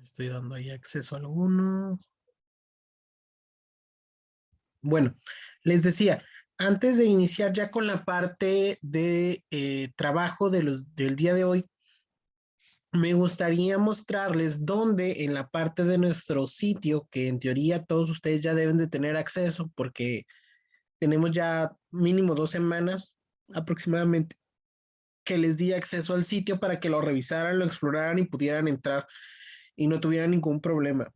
Estoy dando ahí acceso a alguno. Bueno, les decía, antes de iniciar ya con la parte de trabajo del día de hoy, me gustaría mostrarles dónde en la parte de nuestro sitio, que en teoría todos ustedes ya deben de tener acceso, porque tenemos ya mínimo 2 semanas aproximadamente que les di acceso al sitio para que lo revisaran, lo exploraran y pudieran entrar y no tuvieran ningún problema.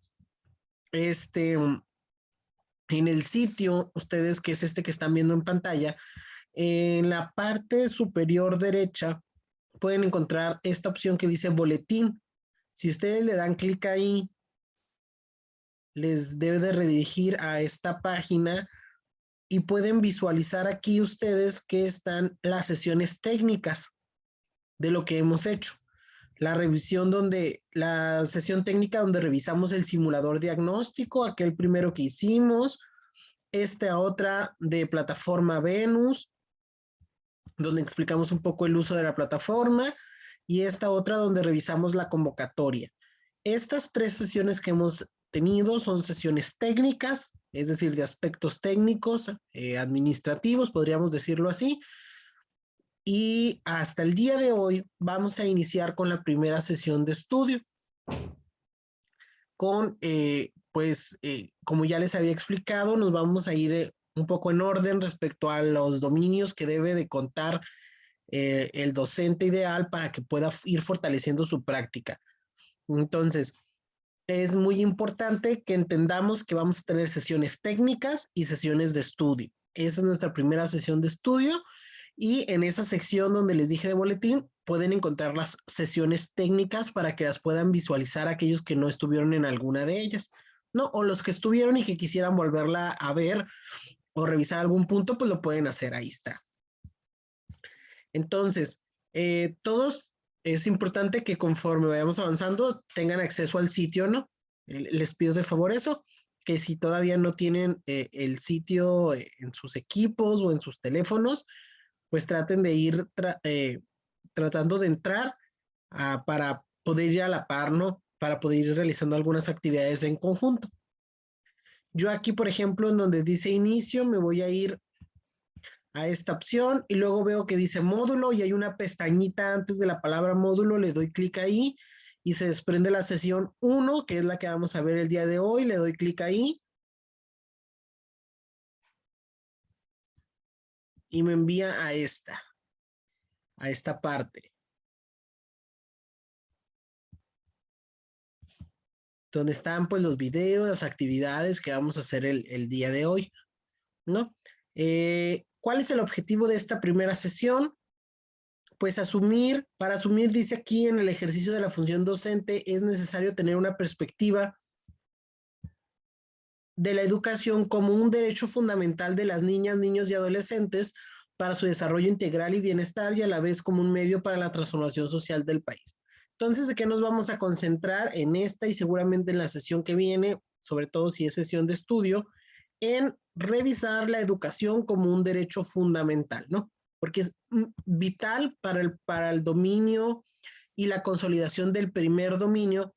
En el sitio, ustedes, que es este que están viendo en pantalla, en la parte superior derecha pueden encontrar esta opción que dice boletín. Si ustedes le dan clic ahí, les debe de redirigir a esta página y pueden visualizar aquí ustedes que están las sesiones técnicas de lo que hemos hecho. La sesión técnica donde revisamos el simulador diagnóstico, aquel primero que hicimos, esta otra de plataforma Venus, donde explicamos un poco el uso de la plataforma, y esta otra donde revisamos la convocatoria. Estas 3 sesiones que hemos tenido son sesiones técnicas, es decir, de aspectos técnicos, administrativos, podríamos decirlo así, y hasta el día de hoy vamos a iniciar con la primera sesión de estudio, con, como ya les había explicado, nos vamos a ir un poco en orden respecto a los dominios que debe de contar el docente ideal para que pueda ir fortaleciendo su práctica. Entonces, es muy importante que entendamos que vamos a tener sesiones técnicas y sesiones de estudio. Esa es nuestra primera sesión de estudio y en esa sección donde les dije de boletín pueden encontrar las sesiones técnicas para que las puedan visualizar aquellos que no estuvieron en alguna de ellas, ¿no? O los que estuvieron y que quisieran volverla a ver o revisar algún punto, pues lo pueden hacer, ahí está. Entonces, todos es importante que conforme vayamos avanzando tengan acceso al sitio, ¿no? Les pido de favor eso, que si todavía no tienen el sitio en sus equipos o en sus teléfonos, pues traten de ir tratando de entrar para poder ir a la par, ¿no? Para poder ir realizando algunas actividades en conjunto. Yo aquí, por ejemplo, en donde dice inicio, me voy a ir a esta opción y luego veo que dice módulo y hay una pestañita antes de la palabra módulo, le doy clic ahí y se desprende la sesión 1, que es la que vamos a ver el día de hoy, le doy clic ahí y me envía a esta parte, donde están pues los videos, las actividades que vamos a hacer el día de hoy, ¿no? ¿Cuál es el objetivo de esta primera sesión? Pues para asumir, dice aquí en el ejercicio de la función docente, es necesario tener una perspectiva de la educación como un derecho fundamental de las niñas, niños y adolescentes para su desarrollo integral y bienestar y a la vez como un medio para la transformación social del país. Entonces, ¿de qué nos vamos a concentrar en esta y seguramente en la sesión que viene, sobre todo si es sesión de estudio, en revisar la educación como un derecho fundamental, ¿no? Porque es vital para el dominio y la consolidación del primer dominio,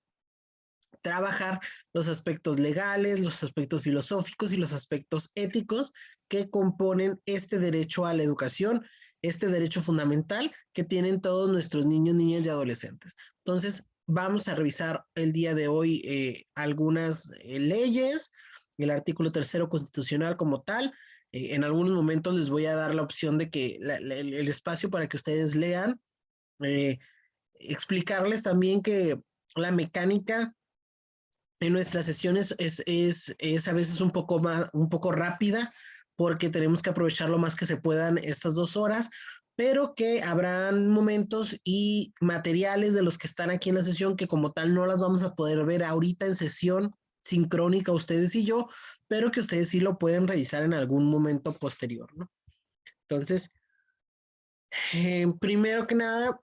trabajar los aspectos legales, los aspectos filosóficos y los aspectos éticos que componen este derecho a la educación, este derecho fundamental que tienen todos nuestros niños, niñas y adolescentes. Entonces, vamos a revisar el día de hoy algunas leyes, el artículo 3º constitucional como tal. En algunos momentos les voy a dar la opción de que el espacio para que ustedes lean, eh, explicarles también que la mecánica en nuestras sesiones es a veces un poco rápida porque tenemos que aprovechar lo más que se puedan estas 2 horas, pero que habrán momentos y materiales de los que están aquí en la sesión que como tal no las vamos a poder ver ahorita en sesión sincrónica ustedes y yo, pero que ustedes sí lo pueden revisar en algún momento posterior, ¿no? Entonces, primero que nada,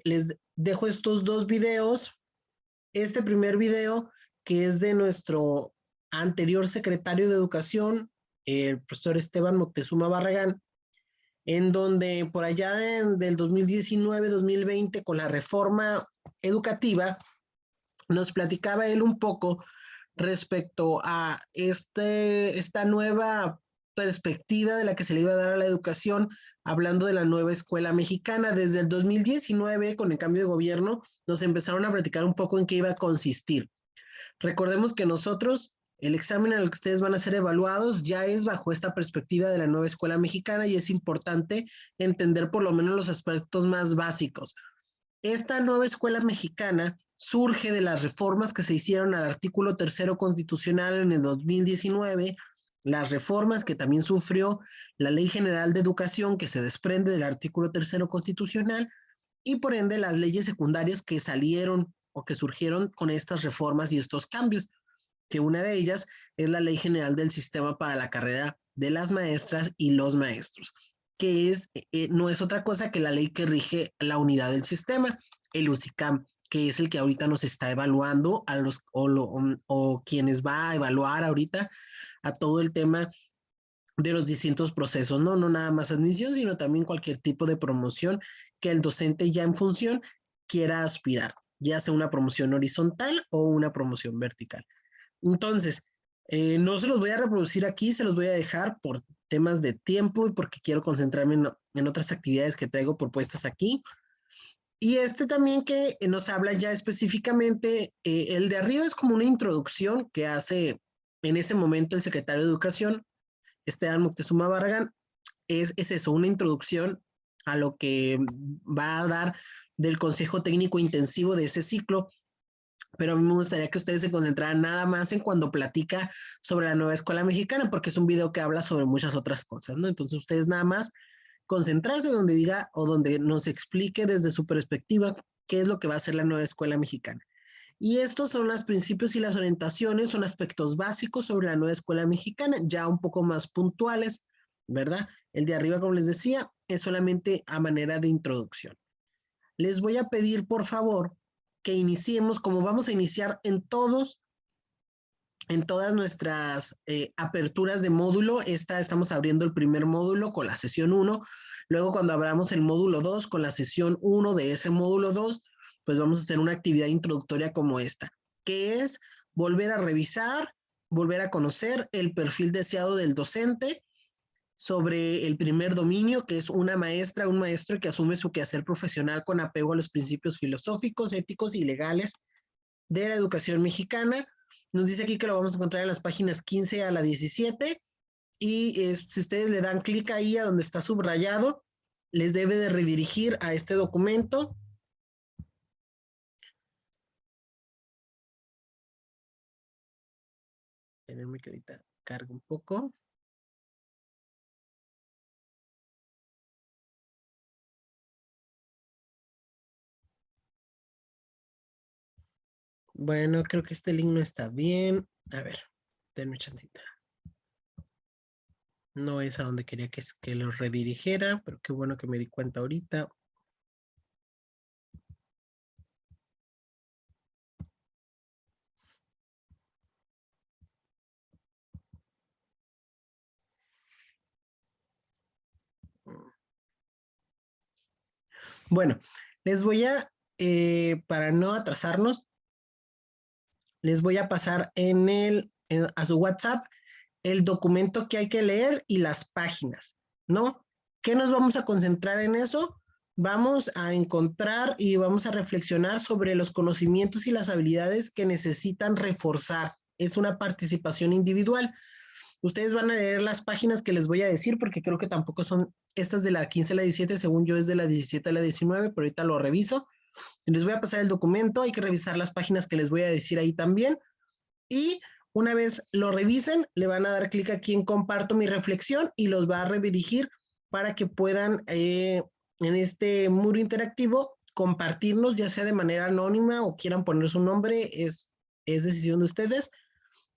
les dejo estos 2 videos. Este primer video, que es de nuestro anterior secretario de Educación, el profesor Esteban Moctezuma Barragán, en donde por allá del 2019-2020, con la reforma educativa, nos platicaba él un poco respecto a esta nueva perspectiva de la que se le iba a dar a la educación, hablando de la nueva escuela mexicana. Desde el 2019, con el cambio de gobierno, nos empezaron a platicar un poco en qué iba a consistir. Recordemos que nosotros, el examen en el que ustedes van a ser evaluados ya es bajo esta perspectiva de la nueva escuela mexicana y es importante entender por lo menos los aspectos más básicos. Esta nueva escuela mexicana surge de las reformas que se hicieron al artículo tercero constitucional en el 2019, las reformas que también sufrió la Ley General de Educación que se desprende del artículo tercero constitucional y por ende las leyes secundarias que salieron o que surgieron con estas reformas y estos cambios, que una de ellas es la Ley General del Sistema para la Carrera de las Maestras y los Maestros, que no es otra cosa que la ley que rige la unidad del sistema, el UCICAM, que es el que ahorita nos está evaluando a los o quienes va a evaluar ahorita a todo el tema de los distintos procesos, ¿no? No nada más admisión, sino también cualquier tipo de promoción que el docente ya en función quiera aspirar, ya sea una promoción horizontal o una promoción vertical. Entonces, no se los voy a reproducir aquí, se los voy a dejar por temas de tiempo y porque quiero concentrarme en otras actividades que traigo propuestas aquí. Y este también que nos habla ya específicamente, el de arriba es como una introducción que hace en ese momento el secretario de Educación, Esteban Moctezuma Barragán, es eso, una introducción a lo que va a dar del Consejo Técnico Intensivo de ese ciclo, pero a mí me gustaría que ustedes se concentraran nada más en cuando platica sobre la nueva escuela mexicana, porque es un video que habla sobre muchas otras cosas, ¿no? Entonces ustedes nada más concentrarse donde diga o donde nos explique desde su perspectiva qué es lo que va a ser la nueva escuela mexicana. Y estos son los principios y las orientaciones, son aspectos básicos sobre la nueva escuela mexicana, ya un poco más puntuales, ¿verdad? El de arriba, como les decía, es solamente a manera de introducción. Les voy a pedir, por favor, que iniciemos, como vamos a iniciar en todas nuestras aperturas de módulo. Estamos abriendo el primer módulo con la sesión 1. Luego, cuando abramos el módulo 2 con la sesión 1 de ese módulo 2, pues vamos a hacer una actividad introductoria como esta, que es volver a revisar, volver a conocer el perfil deseado del docente sobre el primer dominio, que es una maestra, un maestro que asume su quehacer profesional con apego a los principios filosóficos, éticos y legales de la educación mexicana. Nos dice aquí que lo vamos a encontrar en las páginas 15 a la 17 y si ustedes le dan clic ahí a donde está subrayado, les debe de redirigir a este documento. Espérenme que ahorita cargue un poco. Bueno, creo que este link no está bien. A ver, denme chancita. No es a donde quería que los redirigiera, pero qué bueno que me di cuenta ahorita. Bueno, les voy para no atrasarnos, les voy a pasar a su WhatsApp el documento que hay que leer y las páginas, ¿no? ¿Qué nos vamos a concentrar en eso? Vamos a encontrar y vamos a reflexionar sobre los conocimientos y las habilidades que necesitan reforzar. Es una participación individual. Ustedes van a leer las páginas que les voy a decir porque creo que tampoco son estas de la 15 a la 17, según yo es de la 17 a la 19, pero ahorita lo reviso. Les voy a pasar el documento, hay que revisar las páginas que les voy a decir ahí también. Y una vez lo revisen, le van a dar clic aquí en comparto mi reflexión y los va a redirigir para que puedan en este muro interactivo compartirnos, ya sea de manera anónima o quieran poner su nombre, es decisión de ustedes.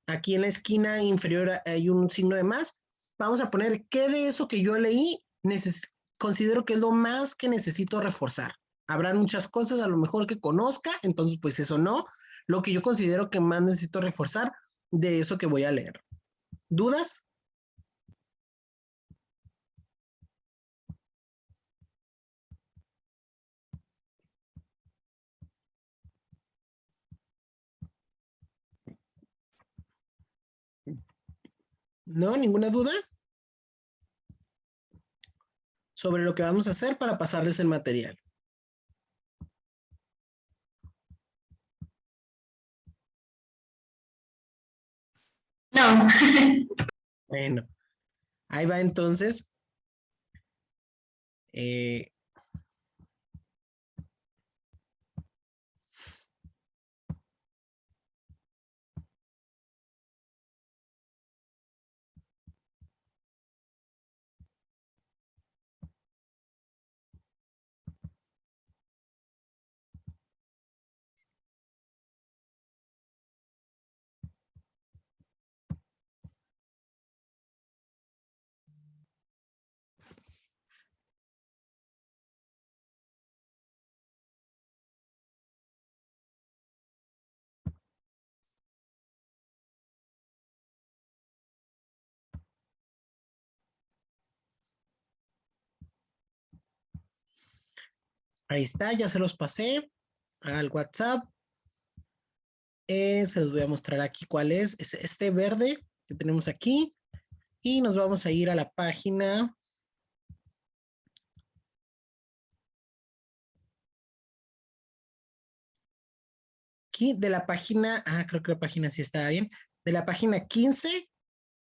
Aquí en la esquina inferior hay un signo de más. Vamos a poner qué de eso que yo leí considero que es lo más que necesito reforzar. Habrá muchas cosas a lo mejor que conozca, entonces pues eso no. Lo que yo considero que más necesito reforzar de eso que voy a leer. ¿Dudas? ¿No? ¿Ninguna duda sobre lo que vamos a hacer para pasarles el material? No. Bueno, ahí va entonces. Eh, ahí está, ya se los pasé al WhatsApp. Se los voy a mostrar aquí cuál es este verde que tenemos aquí. Y nos vamos a ir a la página. Aquí de la página, creo que la página sí estaba bien. De la página 15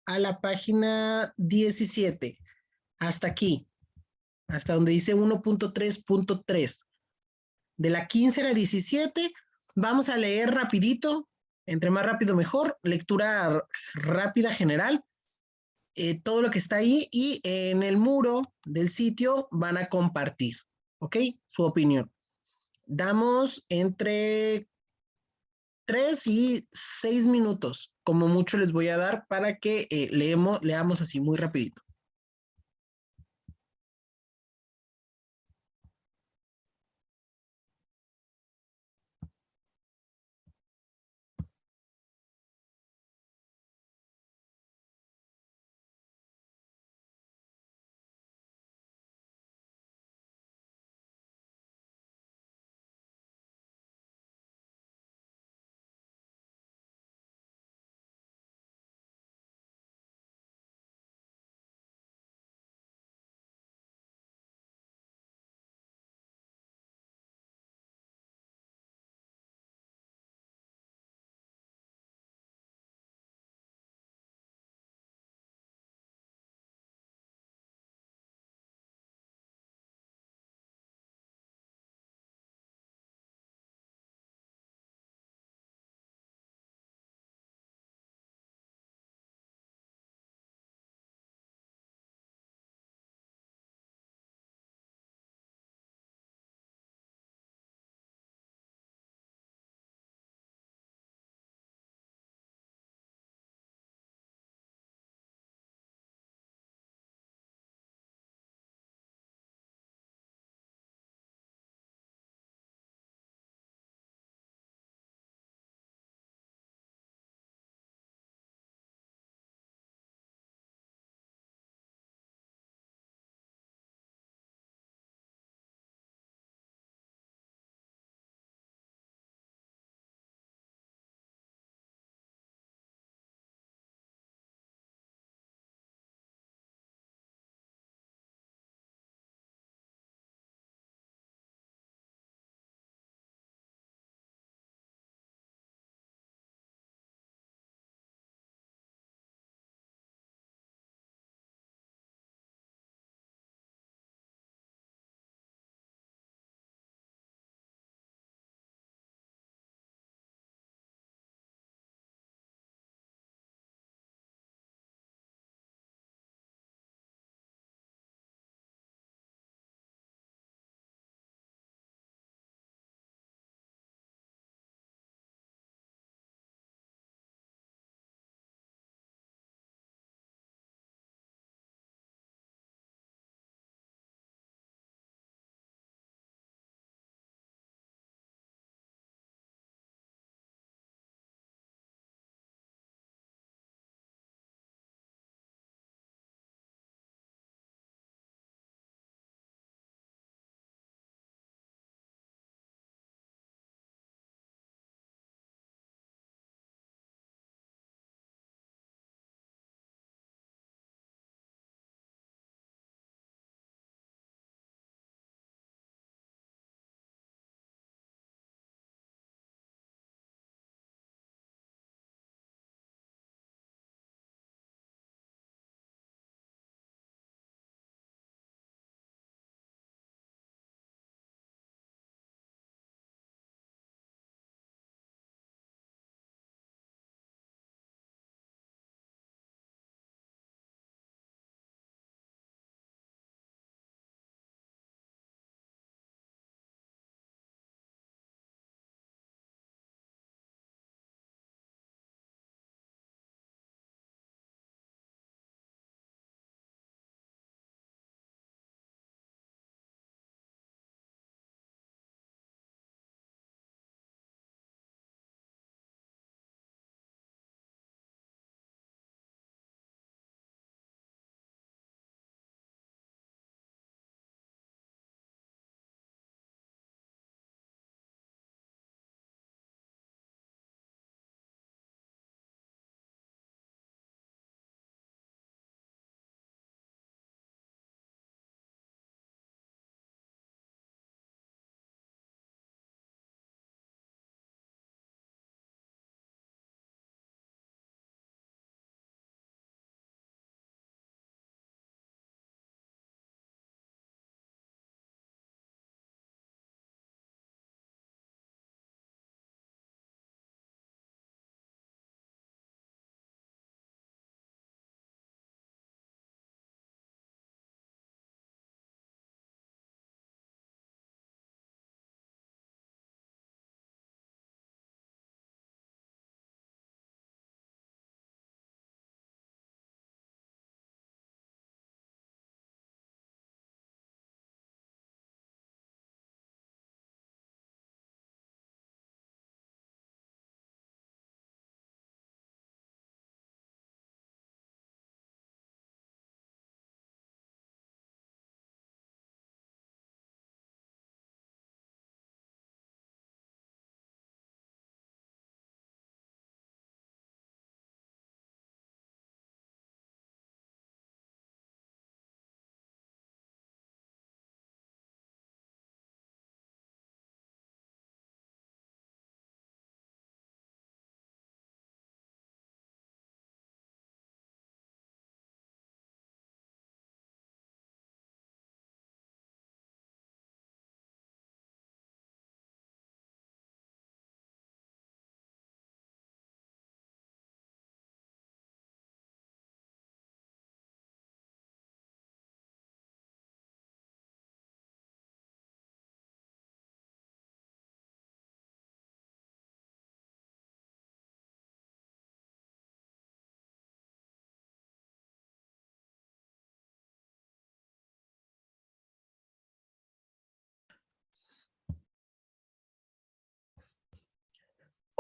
a la página 17. Hasta aquí, hasta donde dice 1.3.3. De la 15 a la 17, vamos a leer rapidito, entre más rápido mejor, lectura rápida general, todo lo que está ahí y en el muro del sitio van a compartir, ¿ok? Su opinión. Damos entre 3 y 6 minutos, como mucho les voy a dar para que leamos así muy rapidito.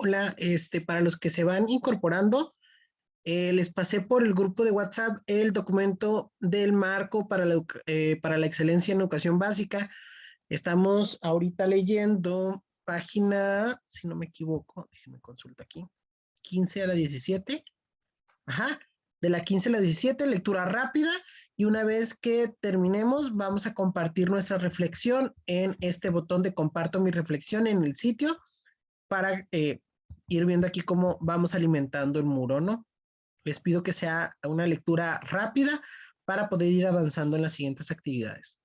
Hola, para los que se van incorporando, les pasé por el grupo de WhatsApp el documento del marco para la excelencia en educación básica. Estamos ahorita leyendo página, si no me equivoco, déjenme consultar aquí, 15 a la 17. Ajá, de la 15 a la 17, lectura rápida. Y una vez que terminemos, vamos a compartir nuestra reflexión en este botón de comparto mi reflexión en el sitio para ir viendo aquí cómo vamos alimentando el muro, ¿no? Les pido que sea una lectura rápida para poder ir avanzando en las siguientes actividades.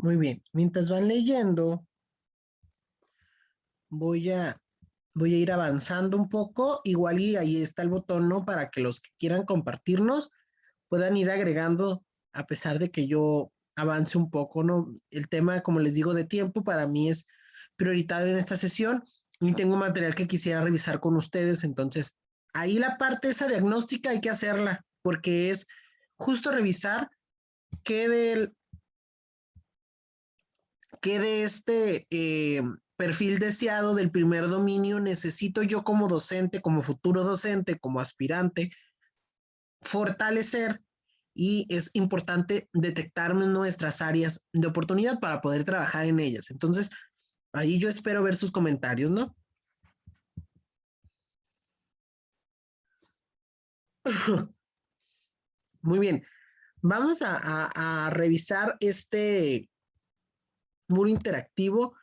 Muy bien, mientras van leyendo, voy a, voy a ir avanzando un poco, igual y ahí está el botón, ¿no? Para que los que quieran compartirnos puedan ir agregando a pesar de que yo avance un poco, ¿no? El tema, como les digo, de tiempo para mí es prioritario en esta sesión y tengo material que quisiera revisar con ustedes, entonces ahí la parte esa diagnóstica hay que hacerla porque es justo revisar qué del qué de este perfil deseado del primer dominio necesito yo como docente, como futuro docente, como aspirante, fortalecer y es importante detectar nuestras áreas de oportunidad para poder trabajar en ellas. Entonces, ahí yo espero ver sus comentarios, ¿no? Muy bien, vamos a revisar este muro interactivo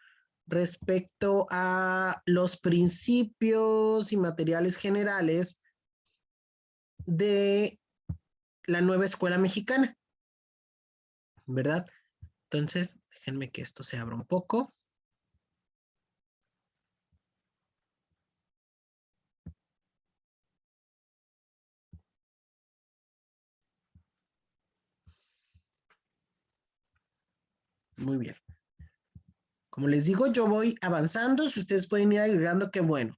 respecto a los principios y materiales generales de la nueva escuela mexicana, ¿verdad? Entonces, déjenme que esto se abra un poco. Muy bien. Como les digo, yo voy avanzando. Si ustedes pueden ir agregando, qué bueno.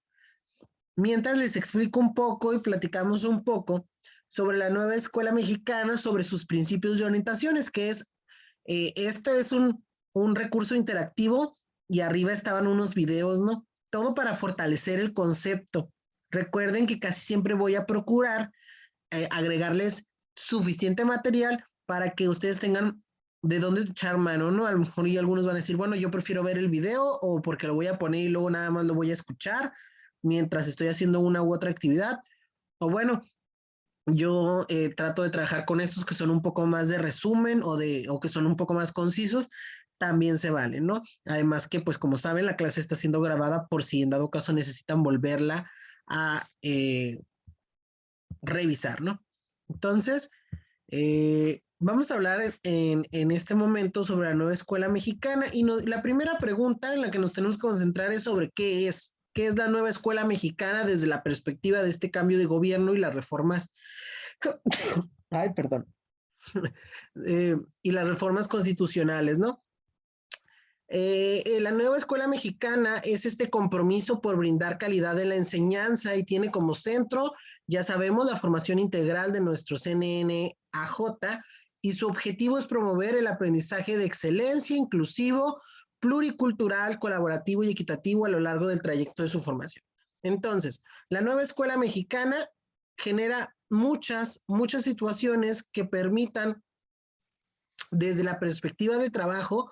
Mientras les explico un poco y platicamos un poco sobre la nueva escuela mexicana, sobre sus principios y orientaciones, que es, esto es un recurso interactivo y arriba estaban unos videos, ¿no? Todo para fortalecer el concepto. Recuerden que casi siempre voy a procurar agregarles suficiente material para que ustedes tengan de dónde echar mano, ¿no? A lo mejor y algunos van a decir, bueno, yo prefiero ver el video o porque lo voy a poner y luego nada más lo voy a escuchar mientras estoy haciendo una u otra actividad. O bueno, yo trato de trabajar con estos que son un poco más de resumen o que son un poco más concisos, también se vale, ¿no? Además que, pues como saben, la clase está siendo grabada por si en dado caso necesitan volverla a revisar, ¿no? Entonces, Vamos a hablar en este momento sobre la nueva escuela mexicana y la primera pregunta en la que nos tenemos que concentrar es sobre qué es la nueva escuela mexicana desde la perspectiva de este cambio de gobierno y las reformas, ay, perdón, y las reformas constitucionales, ¿no? La nueva escuela mexicana es este compromiso por brindar calidad en la enseñanza y tiene como centro, ya sabemos, la formación integral de nuestro CNNAJ y su objetivo es promover el aprendizaje de excelencia, inclusivo, pluricultural, colaborativo y equitativo a lo largo del trayecto de su formación. Entonces, la nueva escuela mexicana genera muchas situaciones que permitan, desde la perspectiva de trabajo,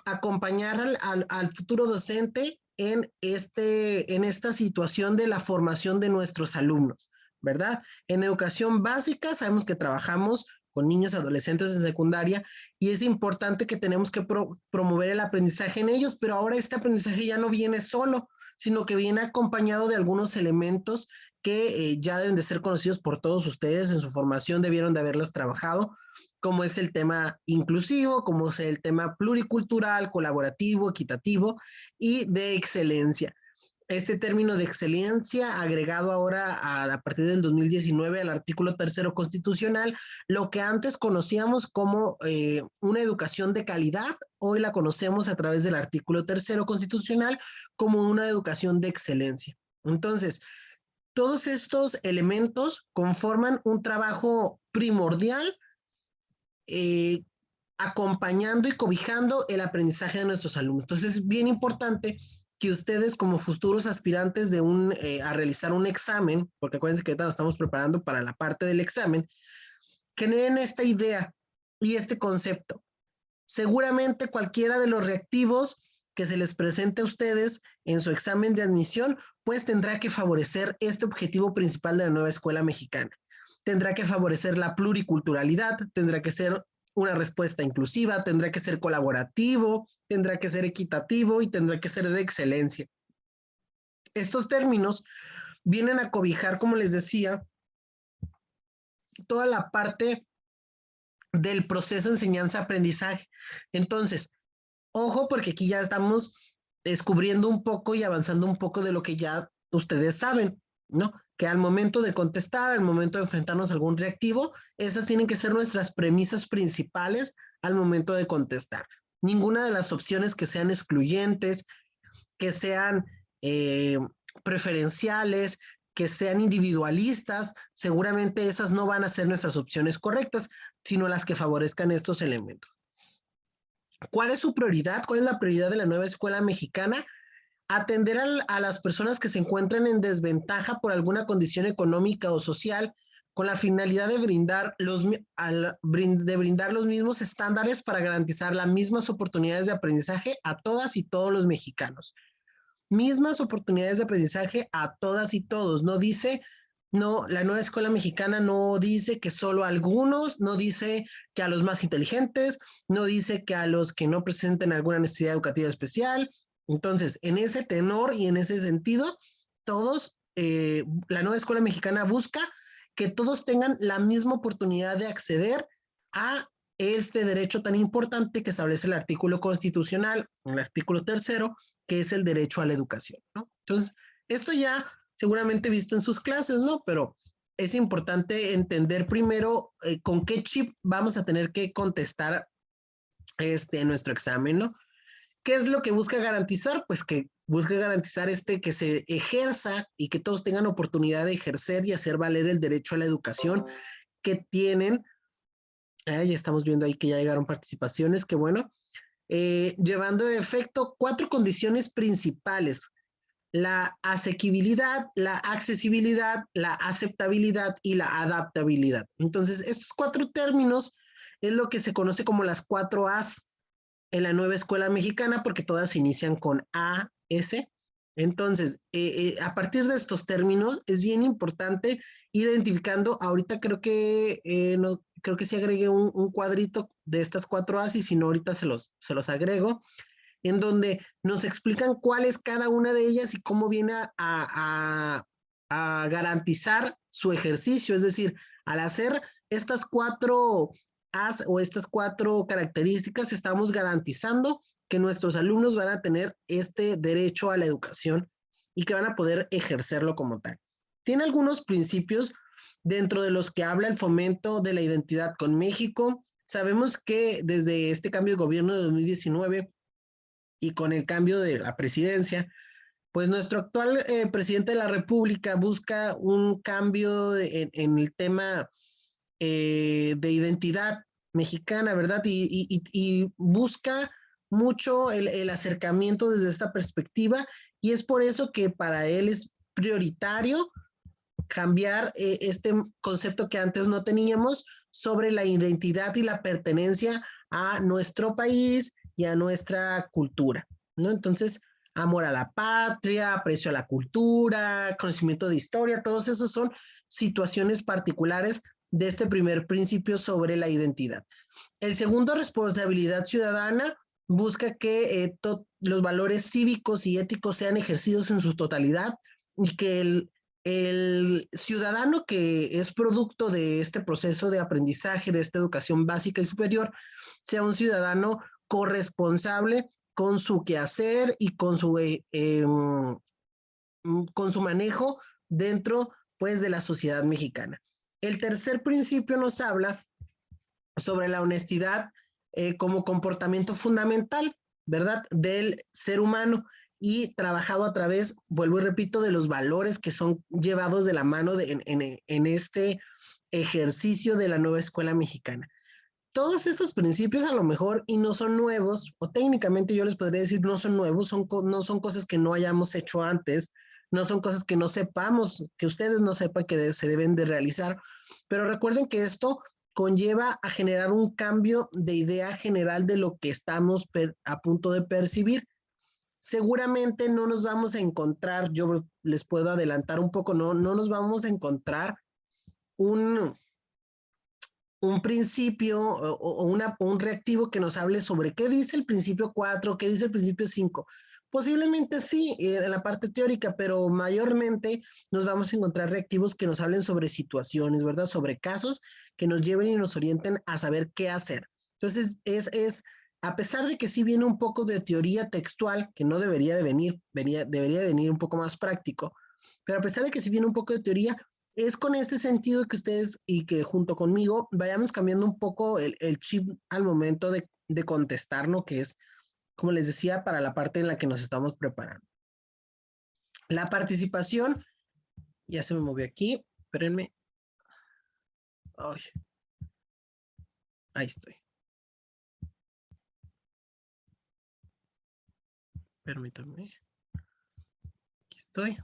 acompañar al futuro docente en esta situación de la formación de nuestros alumnos, ¿verdad? En educación básica sabemos que trabajamos con niños, adolescentes en secundaria y es importante que tenemos que promover el aprendizaje en ellos, pero ahora este aprendizaje ya no viene solo, sino que viene acompañado de algunos elementos que ya deben de ser conocidos por todos ustedes en su formación, debieron de haberlos trabajado, como es el tema inclusivo, como es el tema pluricultural, colaborativo, equitativo y de excelencia. Este término de excelencia, agregado ahora a partir del 2019 al artículo tercero constitucional, lo que antes conocíamos como una educación de calidad, hoy la conocemos a través del artículo tercero constitucional como una educación de excelencia. Entonces, todos estos elementos conforman un trabajo primordial eh, acompañando y cobijando el aprendizaje de nuestros alumnos. Entonces es bien importante que ustedes como futuros aspirantes a realizar un examen, porque acuérdense que ahorita nos estamos preparando para la parte del examen, generen esta idea y este concepto. Seguramente cualquiera de los reactivos que se les presente a ustedes en su examen de admisión, pues tendrá que favorecer este objetivo principal de la nueva escuela mexicana. Tendrá que favorecer la pluriculturalidad, tendrá que ser una respuesta inclusiva, tendrá que ser colaborativo, tendrá que ser equitativo y tendrá que ser de excelencia. Estos términos vienen a cobijar, como les decía, toda la parte del proceso de enseñanza-aprendizaje. Entonces, ojo, porque aquí ya estamos descubriendo un poco y avanzando un poco de lo que ya ustedes saben, ¿no? Que al momento de contestar, al momento de enfrentarnos a algún reactivo, esas tienen que ser nuestras premisas principales al momento de contestar. Ninguna de las opciones que sean excluyentes, que sean preferenciales, que sean individualistas, seguramente esas no van a ser nuestras opciones correctas, sino las que favorezcan estos elementos. ¿Cuál es su prioridad? ¿Cuál es la prioridad de la nueva escuela mexicana? Atender a las personas que se encuentran en desventaja por alguna condición económica o social, con la finalidad de brindar los mismos estándares para garantizar las mismas oportunidades de aprendizaje a todas y todos los mexicanos. Mismas oportunidades de aprendizaje a todas y todos. No dice, no, la nueva escuela mexicana no dice que solo a algunos, no dice que a los más inteligentes, no dice que a los que no presenten alguna necesidad educativa especial. Entonces, en ese tenor y en ese sentido, todos, la nueva escuela mexicana busca que todos tengan la misma oportunidad de acceder a este derecho tan importante que establece el artículo constitucional, el artículo tercero, que es el derecho a la educación, ¿no? Entonces, esto ya seguramente visto en sus clases, ¿no? Pero es importante entender primero con qué chip vamos a tener que contestar nuestro examen, ¿no? ¿Qué es lo que busca garantizar? Pues que busca garantizar que se ejerza y que todos tengan oportunidad de ejercer y hacer valer el derecho a la educación que tienen. Ya estamos viendo ahí que ya llegaron participaciones, que bueno. Llevando a efecto 4 condiciones principales: la asequibilidad, la accesibilidad, la aceptabilidad y la adaptabilidad. Entonces, estos 4 términos es lo que se conoce como las 4 A's en la nueva escuela mexicana, porque todas inician con A, S. Entonces, a partir de estos términos, es bien importante ir identificando. Ahorita creo que sí agregué un cuadrito de estas 4 A's, y si no, ahorita se los agrego, en donde nos explican cuál es cada una de ellas y cómo viene a garantizar su ejercicio. Es decir, al hacer estas 4 o estas 4 características, estamos garantizando que nuestros alumnos van a tener este derecho a la educación y que van a poder ejercerlo como tal. Tiene algunos principios dentro de los que habla el fomento de la identidad con México. Sabemos que desde este cambio de gobierno de 2019 y con el cambio de la presidencia, pues nuestro actual presidente de la República busca un cambio en el tema de identidad mexicana, ¿verdad? Y busca mucho el acercamiento desde esta perspectiva y es por eso que para él es prioritario cambiar este concepto que antes no teníamos sobre la identidad y la pertenencia a nuestro país y a nuestra cultura, ¿no? Entonces, amor a la patria, aprecio a la cultura, conocimiento de historia, todos esos son situaciones particulares de este primer principio sobre la identidad. El segundo, responsabilidad ciudadana, busca que los valores cívicos y éticos sean ejercidos en su totalidad y que el ciudadano que es producto de este proceso de aprendizaje, de esta educación básica y superior, sea un ciudadano corresponsable con su quehacer y con su manejo dentro pues de la sociedad mexicana. El tercer principio nos habla sobre la honestidad como comportamiento fundamental, ¿verdad?, del ser humano y trabajado a través, vuelvo y repito, de los valores que son llevados de la mano en este ejercicio de la nueva escuela mexicana. Todos estos principios a lo mejor y no son nuevos, o técnicamente yo les podría decir no son nuevos, no son cosas que no hayamos hecho antes, no son cosas que no sepamos, que ustedes no sepan que se deben de realizar, pero recuerden que esto conlleva a generar un cambio de idea general de lo que estamos a punto de percibir. Seguramente no nos vamos a encontrar, yo les puedo adelantar un poco, no nos vamos a encontrar un principio un reactivo que nos hable sobre qué dice el principio 4, qué dice el principio 5. Posiblemente sí, en la parte teórica, pero mayormente nos vamos a encontrar reactivos que nos hablen sobre situaciones, ¿verdad? Sobre casos que nos lleven y nos orienten a saber qué hacer. Entonces, a pesar de que sí viene un poco de teoría textual, que no debería de venir, debería de venir un poco más práctico, pero a pesar de que sí viene un poco de teoría, es con este sentido que ustedes y que junto conmigo vayamos cambiando un poco el chip al momento de contestar, ¿no? Que es, como les decía, para la parte en la que nos estamos preparando. La participación, ya se me movió aquí, espérenme. Ay, ahí estoy. Permítanme. Aquí estoy.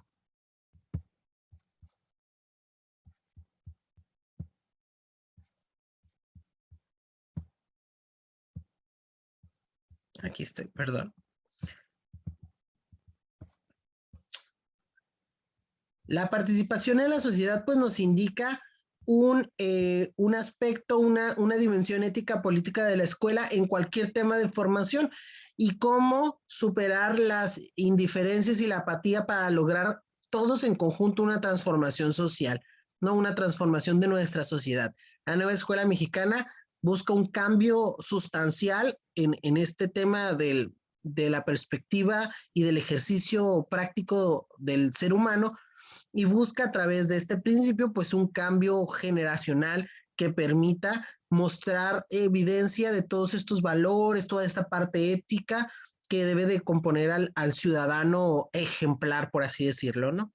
Aquí estoy, perdón. La participación en la sociedad pues nos indica un aspecto, una dimensión ética política de la escuela en cualquier tema de formación y cómo superar las indiferencias y la apatía para lograr todos en conjunto una transformación social, no una transformación de nuestra sociedad. La nueva escuela mexicana busca un cambio sustancial en este tema de la perspectiva y del ejercicio práctico del ser humano y busca a través de este principio pues un cambio generacional que permita mostrar evidencia de todos estos valores, toda esta parte ética que debe de componer al ciudadano ejemplar, por así decirlo, ¿no?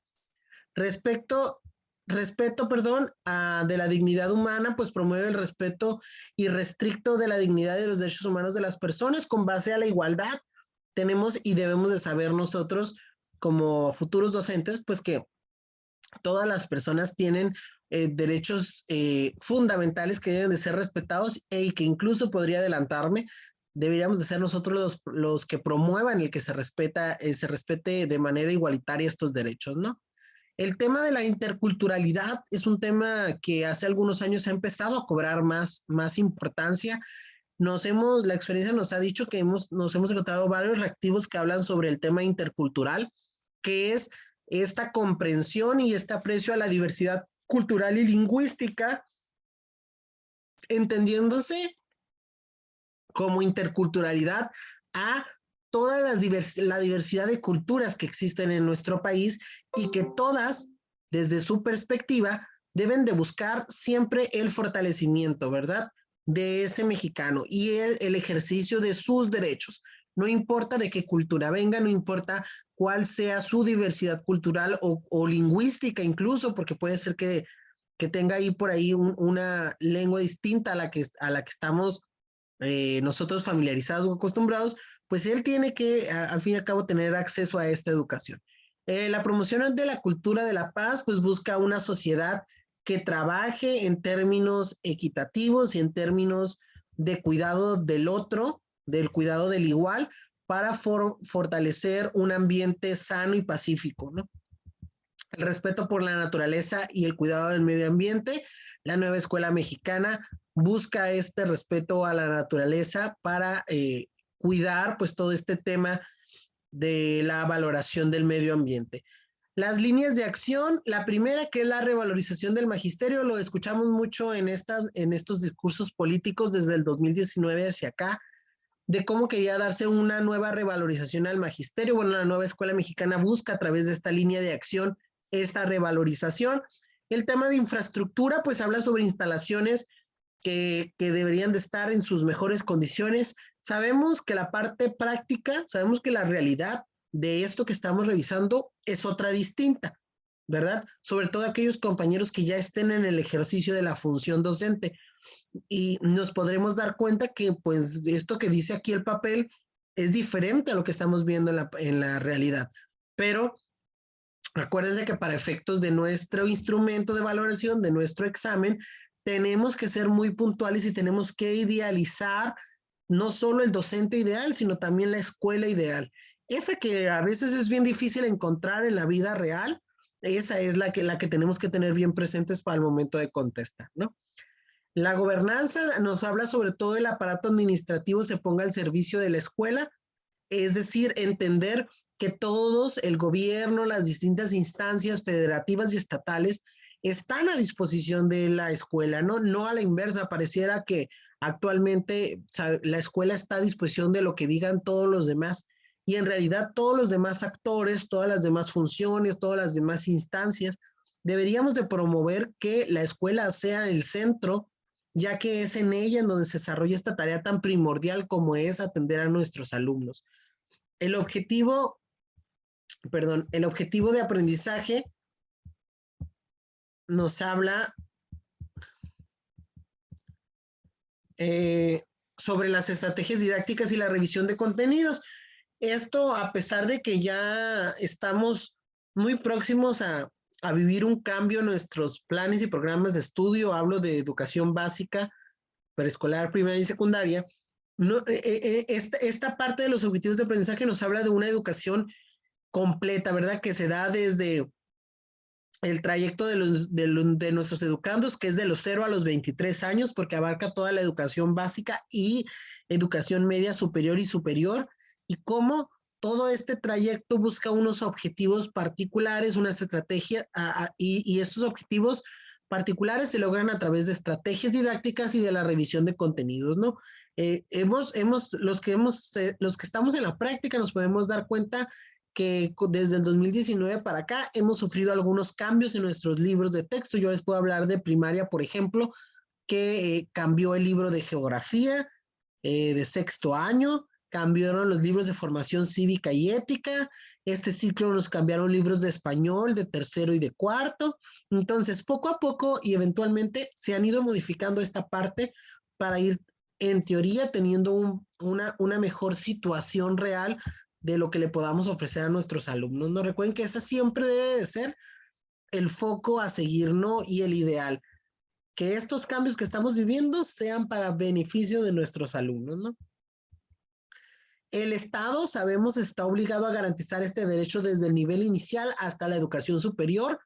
Respeto, de la dignidad humana, pues promueve el respeto irrestricto de la dignidad y de los derechos humanos de las personas con base a la igualdad. Tenemos y debemos de saber nosotros como futuros docentes, pues que todas las personas tienen derechos fundamentales que deben de ser respetados y que incluso podría adelantarme, deberíamos de ser nosotros los que promuevan el que se respete de manera igualitaria estos derechos, ¿no? El tema de la interculturalidad es un tema que hace algunos años ha empezado a cobrar más importancia. La experiencia nos ha dicho que nos hemos encontrado varios reactivos que hablan sobre el tema intercultural, que es esta comprensión y este aprecio a la diversidad cultural y lingüística entendiéndose como interculturalidad a toda la diversidad de culturas que existen en nuestro país y que todas, desde su perspectiva, deben de buscar siempre el fortalecimiento, ¿verdad? De ese mexicano y el ejercicio de sus derechos. No importa de qué cultura venga, no importa cuál sea su diversidad cultural o lingüística incluso, porque puede ser que tenga ahí por ahí una lengua distinta a la que estamos nosotros familiarizados o acostumbrados, pues él tiene que, al fin y al cabo, tener acceso a esta educación. La promoción de la cultura de la paz, pues busca una sociedad que trabaje en términos equitativos y en términos de cuidado del otro, del cuidado del igual, para fortalecer un ambiente sano y pacífico, ¿no? El respeto por la naturaleza y el cuidado del medio ambiente. La nueva escuela mexicana busca este respeto a la naturaleza para cuidar pues todo este tema de la valoración del medio ambiente. Las líneas de acción, la primera que es la revalorización del magisterio, lo escuchamos mucho en estos discursos políticos desde el 2019 hacia acá, de cómo quería darse una nueva revalorización al magisterio. Bueno, la nueva escuela mexicana busca a través de esta línea de acción esta revalorización. El tema de infraestructura, pues habla sobre instalaciones que deberían de estar en sus mejores condiciones. Sabemos que la parte práctica, sabemos que la realidad de esto que estamos revisando es otra distinta, ¿verdad? Sobre todo aquellos compañeros que ya estén en el ejercicio de la función docente. Y nos podremos dar cuenta que pues esto que dice aquí el papel es diferente a lo que estamos viendo en la realidad. Pero acuérdense que para efectos de nuestro instrumento de valoración, de nuestro examen, tenemos que ser muy puntuales y tenemos que idealizar no solo el docente ideal, sino también la escuela ideal. Esa que a veces es bien difícil encontrar en la vida real, esa es la que tenemos que tener bien presentes para el momento de contestar, ¿no? La gobernanza nos habla sobre todo el aparato administrativo se ponga al servicio de la escuela, es decir, entender que todos, el gobierno, las distintas instancias federativas y estatales están a disposición de la escuela, ¿no? No a la inversa, pareciera que actualmente la escuela está a disposición de lo que digan todos los demás y en realidad todos los demás actores, todas las demás funciones, todas las demás instancias, deberíamos de promover que la escuela sea el centro, ya que es en ella en donde se desarrolla esta tarea tan primordial como es atender a nuestros alumnos. El objetivo, el objetivo de aprendizaje nos habla sobre las estrategias didácticas y la revisión de contenidos. Esto a pesar de que ya estamos muy próximos a vivir un cambio en nuestros planes y programas de estudio, hablo de educación básica, preescolar, primaria y secundaria, no, esta parte de los objetivos de aprendizaje nos habla de una educación completa, ¿verdad? Que se da desde el trayecto de nuestros educandos, que es de los 0 a los 23 años, porque abarca toda la educación básica y educación media superior y superior, y cómo todo este trayecto busca unos objetivos particulares, unas estrategias, y estos objetivos particulares se logran a través de estrategias didácticas y de la revisión de contenidos, ¿no? Los que estamos en la práctica nos podemos dar cuenta que desde el 2019 para acá hemos sufrido algunos cambios en nuestros libros de texto. Yo les puedo hablar de primaria, por ejemplo, que cambió el libro de geografía de sexto año, cambiaron los libros de formación cívica y ética, este ciclo nos cambiaron libros de español de tercero y de cuarto. Entonces, poco a poco y eventualmente se han ido modificando esta parte para ir, en teoría, teniendo una mejor situación real de lo que le podamos ofrecer a nuestros alumnos. No recuerden que ese siempre debe de ser el foco a seguir, ¿no? Y el ideal, que estos cambios que estamos viviendo sean para beneficio de nuestros alumnos, ¿no? El Estado, sabemos, está obligado a garantizar este derecho desde el nivel inicial hasta la educación superior.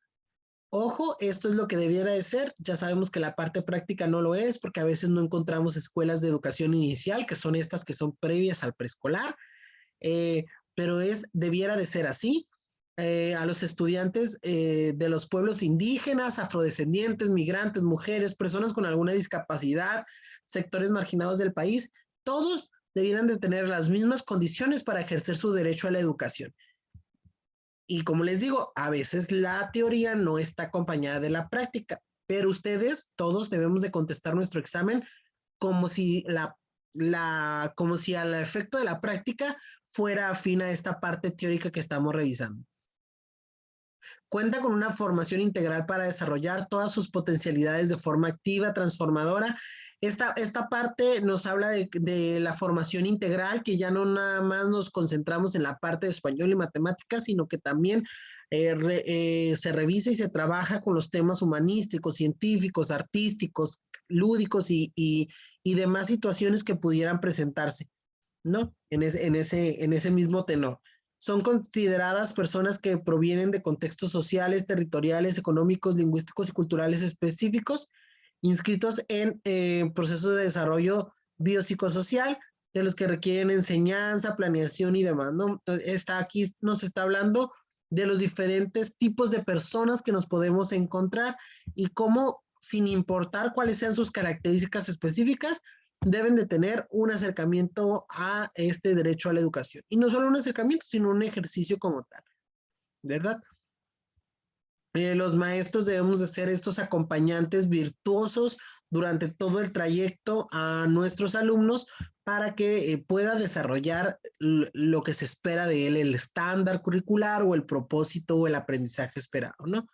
Ojo, esto es lo que debiera de ser. Ya sabemos que la parte práctica no lo es porque a veces no encontramos escuelas de educación inicial, que son estas que son previas al preescolar. Pero debiera de ser así. a los estudiantes de los pueblos indígenas, afrodescendientes, migrantes, mujeres, personas con alguna discapacidad, sectores marginados del país, todos debieran de tener las mismas condiciones para ejercer su derecho a la educación. Y como les digo, a veces la teoría no está acompañada de la práctica, pero ustedes todos debemos de contestar nuestro examen como si como si al efecto de la práctica fuera afín a esta parte teórica que estamos revisando. Cuenta con una formación integral para desarrollar todas sus potencialidades de forma activa, transformadora. Esta parte nos habla de la formación integral, que ya no nada más nos concentramos en la parte de español y matemáticas, sino que también se revisa y se trabaja con los temas humanísticos, científicos, artísticos, lúdicos y demás situaciones que pudieran presentarse, ¿no? En ese mismo tenor. Son consideradas personas que provienen de contextos sociales, territoriales, económicos, lingüísticos y culturales específicos, inscritos en procesos de desarrollo biopsicosocial, de los que requieren enseñanza, planeación y demás, ¿no? Aquí nos está hablando de los diferentes tipos de personas que nos podemos encontrar y cómo, sin importar cuáles sean sus características específicas, deben de tener un acercamiento a este derecho a la educación. Y no solo un acercamiento, sino un ejercicio como tal, ¿verdad? Los maestros debemos de ser estos acompañantes virtuosos durante todo el trayecto a nuestros alumnos para que pueda desarrollar lo que se espera de él, el estándar curricular o el propósito o el aprendizaje esperado, ¿no?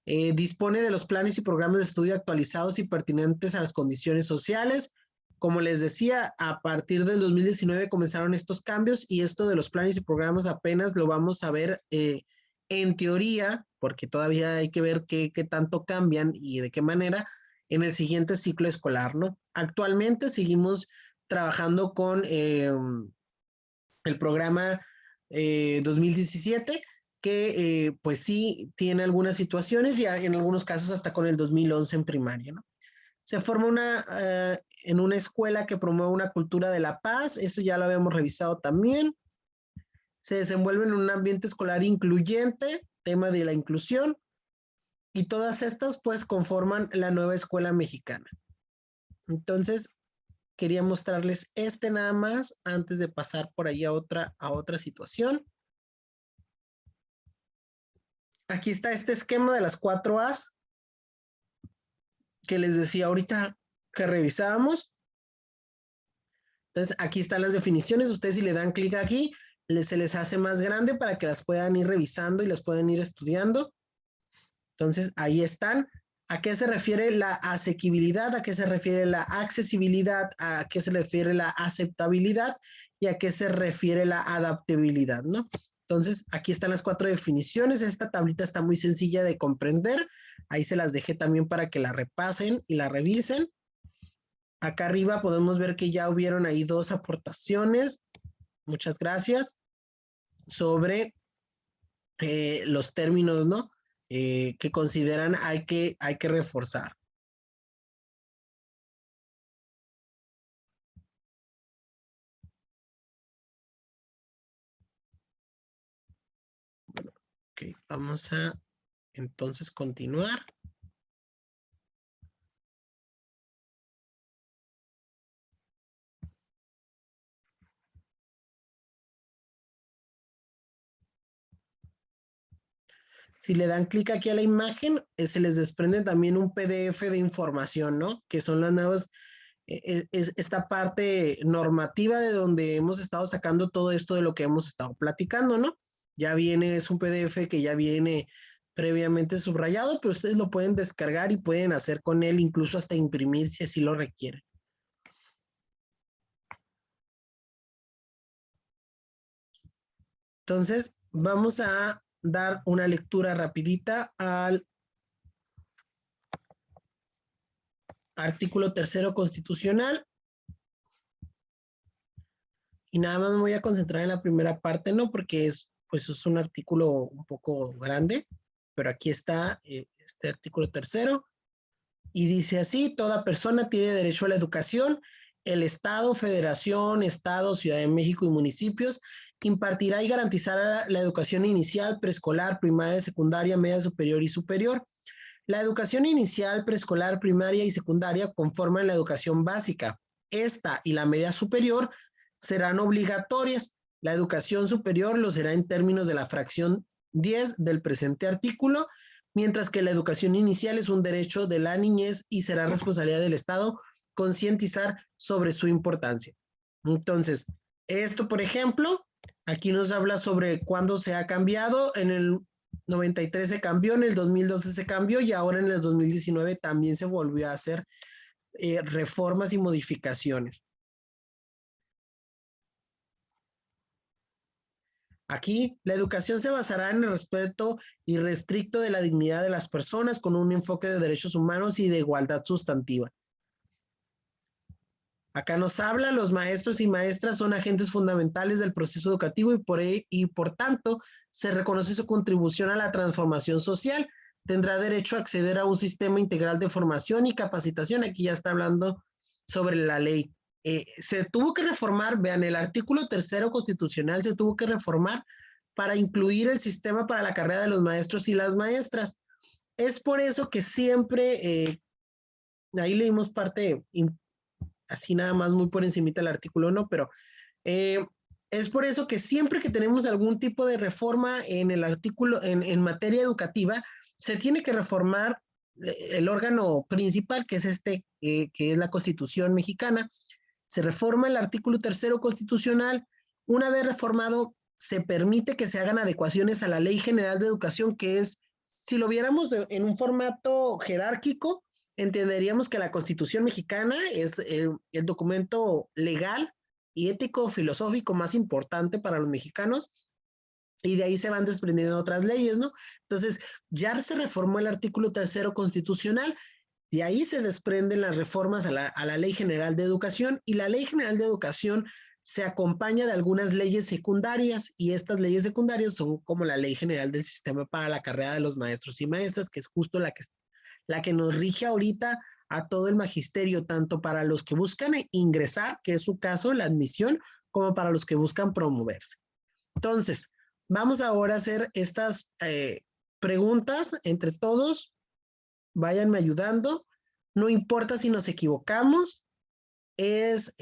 Dispone de los planes y programas de estudio actualizados y pertinentes a las condiciones sociales. Como les decía, a partir del 2019 comenzaron estos cambios y esto de los planes y programas apenas lo vamos a ver en teoría, porque todavía hay que ver qué tanto cambian y de qué manera en el siguiente ciclo escolar, ¿no? Actualmente seguimos trabajando con el programa 2017, que pues sí tiene algunas situaciones y en algunos casos hasta con el 2011 en primaria, ¿no? Se forma en una escuela que promueve una cultura de la paz, eso ya lo habíamos revisado también. Se desenvuelve en un ambiente escolar incluyente, tema de la inclusión, y todas estas pues conforman la nueva escuela mexicana. Entonces, quería mostrarles nada más antes de pasar por ahí a otra situación. Aquí está este esquema de las 4 A's que les decía ahorita que revisábamos. Entonces, aquí están las definiciones. Ustedes si le dan clic aquí, se les hace más grande para que las puedan ir revisando y las puedan ir estudiando. Entonces, ahí están. ¿A qué se refiere la asequibilidad? ¿A qué se refiere la accesibilidad? ¿A qué se refiere la aceptabilidad? ¿Y a qué se refiere la adaptabilidad? ¿No? Entonces, aquí están las 4 definiciones. Esta tablita está muy sencilla de comprender. Ahí se las dejé también para que la repasen y la revisen. Acá arriba podemos ver que ya hubieron ahí 2 aportaciones. Muchas gracias. Sobre los términos, ¿no? Que consideran hay que reforzar. Bueno, ok, vamos a entonces continuar. Si le dan clic aquí a la imagen, se les desprende también un PDF de información, ¿no? Que son las nuevas, esta parte normativa de donde hemos estado sacando todo esto de lo que hemos estado platicando, ¿no? Ya viene, es un PDF que ya viene previamente subrayado, pero ustedes lo pueden descargar y pueden hacer con él, incluso hasta imprimir si así lo requieren. Entonces, vamos a dar una lectura rapidita al artículo 3º constitucional. Y nada más me voy a concentrar en la primera parte, no porque pues es un artículo un poco grande, pero aquí está este artículo 3º y dice así: toda persona tiene derecho a la educación. El Estado, Federación, Estado, Ciudad de México y municipios impartirá y garantizará la educación inicial, preescolar, primaria, secundaria, media superior y superior. La educación inicial, preescolar, primaria y secundaria conforman la educación básica. Esta y la media superior serán obligatorias. La educación superior lo será en términos de la fracción 10 del presente artículo, mientras que la educación inicial es un derecho de la niñez y será responsabilidad del Estado concientizar sobre su importancia. Entonces, esto, por ejemplo, aquí nos habla sobre cuándo se ha cambiado. En el 93 se cambió, en el 2012 se cambió y ahora en el 2019 también se volvió a hacer reformas y modificaciones. Aquí, la educación se basará en el respeto irrestricto de la dignidad de las personas con un enfoque de derechos humanos y de igualdad sustantiva. Acá nos habla, los maestros y maestras son agentes fundamentales del proceso educativo y por tanto se reconoce su contribución a la transformación social. Tendrá derecho a acceder a un sistema integral de formación y capacitación. Aquí ya está hablando sobre la ley. Se tuvo que reformar, vean, el artículo 3º constitucional se tuvo que reformar para incluir el sistema para la carrera de los maestros y las maestras. Es por eso que siempre, ahí leímos parte así nada más muy por encimita el artículo, no, pero es por eso que siempre que tenemos algún tipo de reforma en el artículo, en materia educativa, se tiene que reformar el órgano principal, que es que es la Constitución mexicana. Se reforma el artículo 3º constitucional. Una vez reformado, se permite que se hagan adecuaciones a la Ley General de Educación, que es, si lo viéramos en un formato jerárquico, entenderíamos que la Constitución mexicana es el documento legal y ético filosófico más importante para los mexicanos, y de ahí se van desprendiendo otras leyes, ¿no? Entonces, ya se reformó el artículo 3º constitucional, de ahí se desprenden las reformas a la Ley General de Educación, y la Ley General de Educación se acompaña de algunas leyes secundarias, y estas leyes secundarias son como la Ley General del Sistema para la Carrera de los Maestros y Maestras, que es justo la que nos rige ahorita a todo el magisterio, tanto para los que buscan ingresar, que es su caso, la admisión, como para los que buscan promoverse. Entonces, vamos ahora a hacer estas preguntas entre todos. Váyanme ayudando. No importa si nos equivocamos, es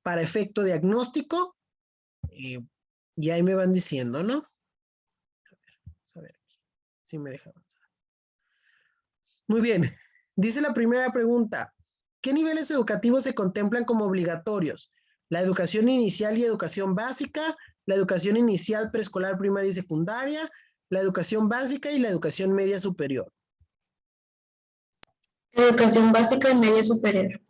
para efecto diagnóstico. Y ahí me van diciendo, ¿no? Vamos a ver aquí, si me deja avanzar. Muy bien. Dice la primera pregunta: ¿qué niveles educativos se contemplan como obligatorios? La educación inicial y educación básica, la educación inicial, preescolar, primaria y secundaria, la educación básica y la educación media superior. Educación básica y media superior.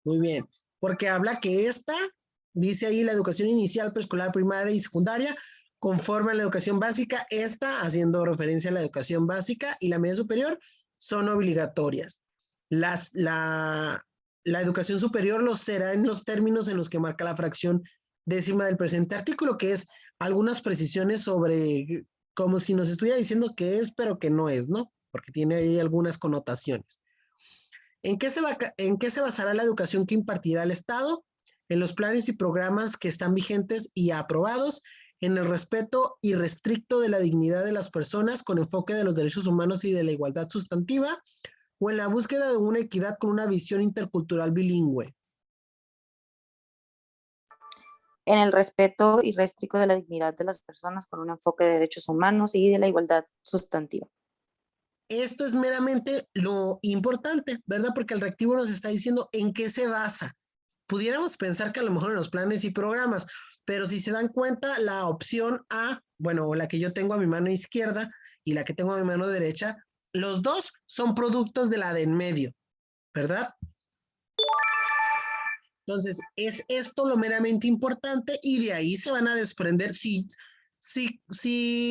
Muy bien, porque habla que dice ahí la educación inicial, preescolar, primaria y secundaria, conforme a la educación básica, haciendo referencia a la educación básica, y la media superior son obligatorias. La educación superior lo será en los términos en los que marca la fracción 10ª del presente artículo, que es algunas precisiones sobre, como si nos estuviera diciendo que es, pero que no es, ¿no? Porque tiene ahí algunas connotaciones. ¿En qué se basará la educación que impartirá el Estado? En los planes y programas que están vigentes y aprobados, en el respeto irrestricto de la dignidad de las personas con enfoque de los derechos humanos y de la igualdad sustantiva, o en la búsqueda de una equidad con una visión intercultural bilingüe. En el respeto irrestricto de la dignidad de las personas con un enfoque de derechos humanos y de la igualdad sustantiva. Esto es meramente lo importante, ¿verdad? Porque el reactivo nos está diciendo en qué se basa. Pudiéramos pensar que a lo mejor en los planes y programas, pero si se dan cuenta, la opción A, bueno, la que yo tengo a mi mano izquierda y la que tengo a mi mano derecha, los dos son productos de la de en medio, ¿verdad? Entonces, es esto lo meramente importante, y de ahí se van a desprender si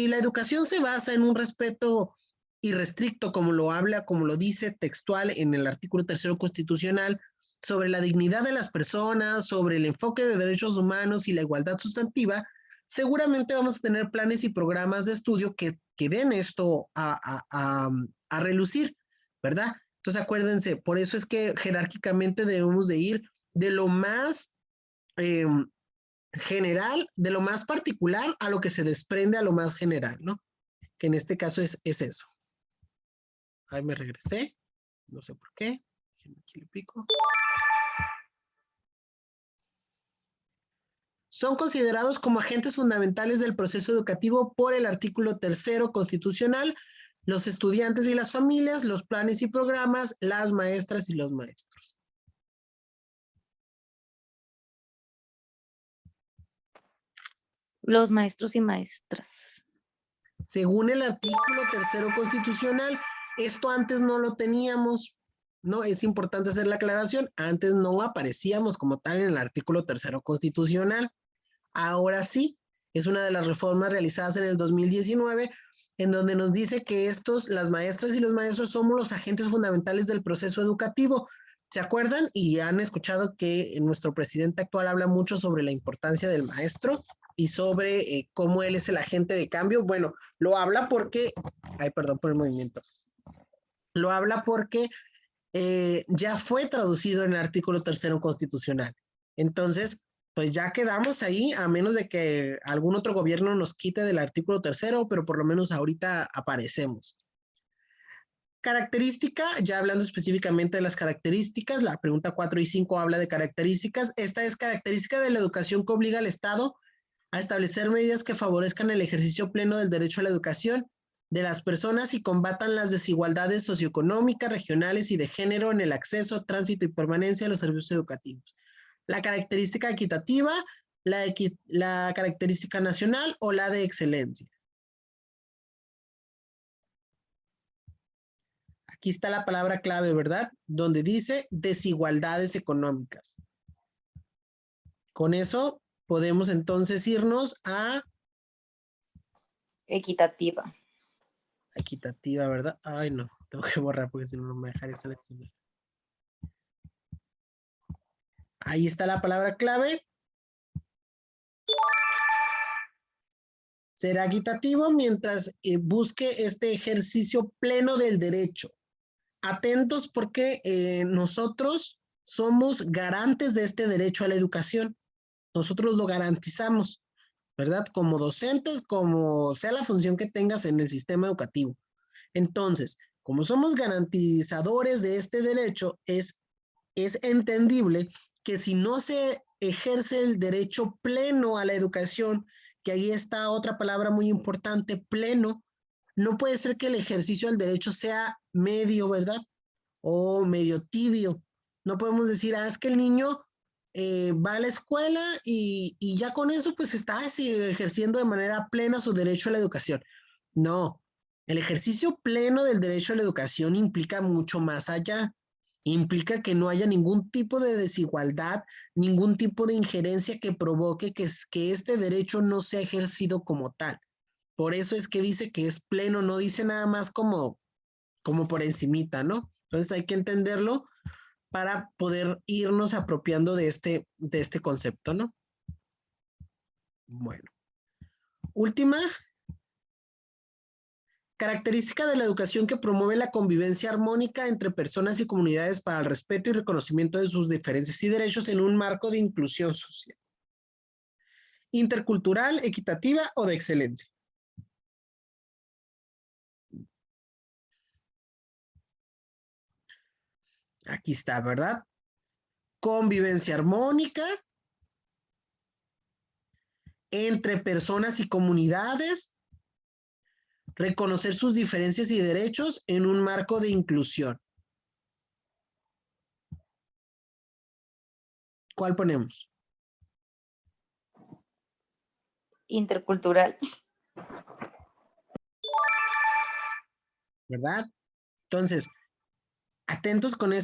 la educación se basa en un respeto irrestricto, como lo habla, como lo dice textual en el artículo 3º constitucional, sobre la dignidad de las personas, sobre el enfoque de derechos humanos y la igualdad sustantiva, seguramente vamos a tener planes y programas de estudio que den esto a relucir, ¿verdad? Entonces acuérdense, por eso es que jerárquicamente debemos de ir de lo más general, de lo más particular a lo que se desprende a lo más general, ¿no? Que en este caso es eso. Ahí me regresé, no sé por qué. Aquí le pico. Son considerados como agentes fundamentales del proceso educativo por el artículo 3º constitucional, los estudiantes y las familias, los planes y programas, las maestras y los maestros. Los maestros y maestras. Según el artículo 3º constitucional, esto antes no lo teníamos, ¿no? Es importante hacer la aclaración, antes no aparecíamos como tal en el artículo 3º constitucional. Ahora sí, es una de las reformas realizadas en el 2019, en donde nos dice que las maestras y los maestros somos los agentes fundamentales del proceso educativo. ¿Se acuerdan? Y han escuchado que nuestro presidente actual habla mucho sobre la importancia del maestro y sobre cómo él es el agente de cambio. Bueno, lo habla porque, ay, perdón por el movimiento. Lo habla porque ya fue traducido en el artículo 3º constitucional. Entonces, pues ya quedamos ahí, a menos de que algún otro gobierno nos quite del artículo 3º, pero por lo menos ahorita aparecemos. Característica, ya hablando específicamente de las características, la pregunta 4 y 5 habla de características. Esta es característica de la educación que obliga al Estado a establecer medidas que favorezcan el ejercicio pleno del derecho a la educación de las personas y combatan las desigualdades socioeconómicas, regionales y de género en el acceso, tránsito y permanencia de los servicios educativos. La característica equitativa, la característica nacional o la de excelencia. Aquí está la palabra clave, ¿verdad? Donde dice desigualdades económicas. Con eso podemos entonces irnos a Equitativa. equitativa, ¿verdad? Ay, no, tengo que borrar porque si no, no me dejaría seleccionar. Ahí está la palabra clave. Será equitativo mientras busque este ejercicio pleno del derecho. Atentos porque nosotros somos garantes de este derecho a la educación. Nosotros lo garantizamos, ¿verdad? Como docentes, como sea la función que tengas en el sistema educativo. Entonces, como somos garantizadores de este derecho, es entendible que si no se ejerce el derecho pleno a la educación, que ahí está otra palabra muy importante, pleno, no puede ser que el ejercicio del derecho sea medio, ¿verdad? O medio tibio. No podemos decir, es que el niño va a la escuela y ya con eso pues está así, ejerciendo de manera plena su derecho a la educación. No, el ejercicio pleno del derecho a la educación implica mucho más allá. Implica que no haya ningún tipo de desigualdad, ningún tipo de injerencia que provoque que este derecho no sea ejercido como tal. Por eso es que dice que es pleno, no dice nada más como por encimita, ¿no? Entonces hay que entenderlo para poder irnos apropiando de este concepto, ¿no? Bueno. Última característica de la educación que promueve la convivencia armónica entre personas y comunidades para el respeto y reconocimiento de sus diferencias y derechos en un marco de inclusión social. Intercultural, equitativa o de excelencia. Aquí está, ¿verdad? Convivencia armónica entre personas y comunidades, reconocer sus diferencias y derechos en un marco de inclusión. ¿Cuál ponemos? Intercultural. ¿Verdad? Entonces, atentos con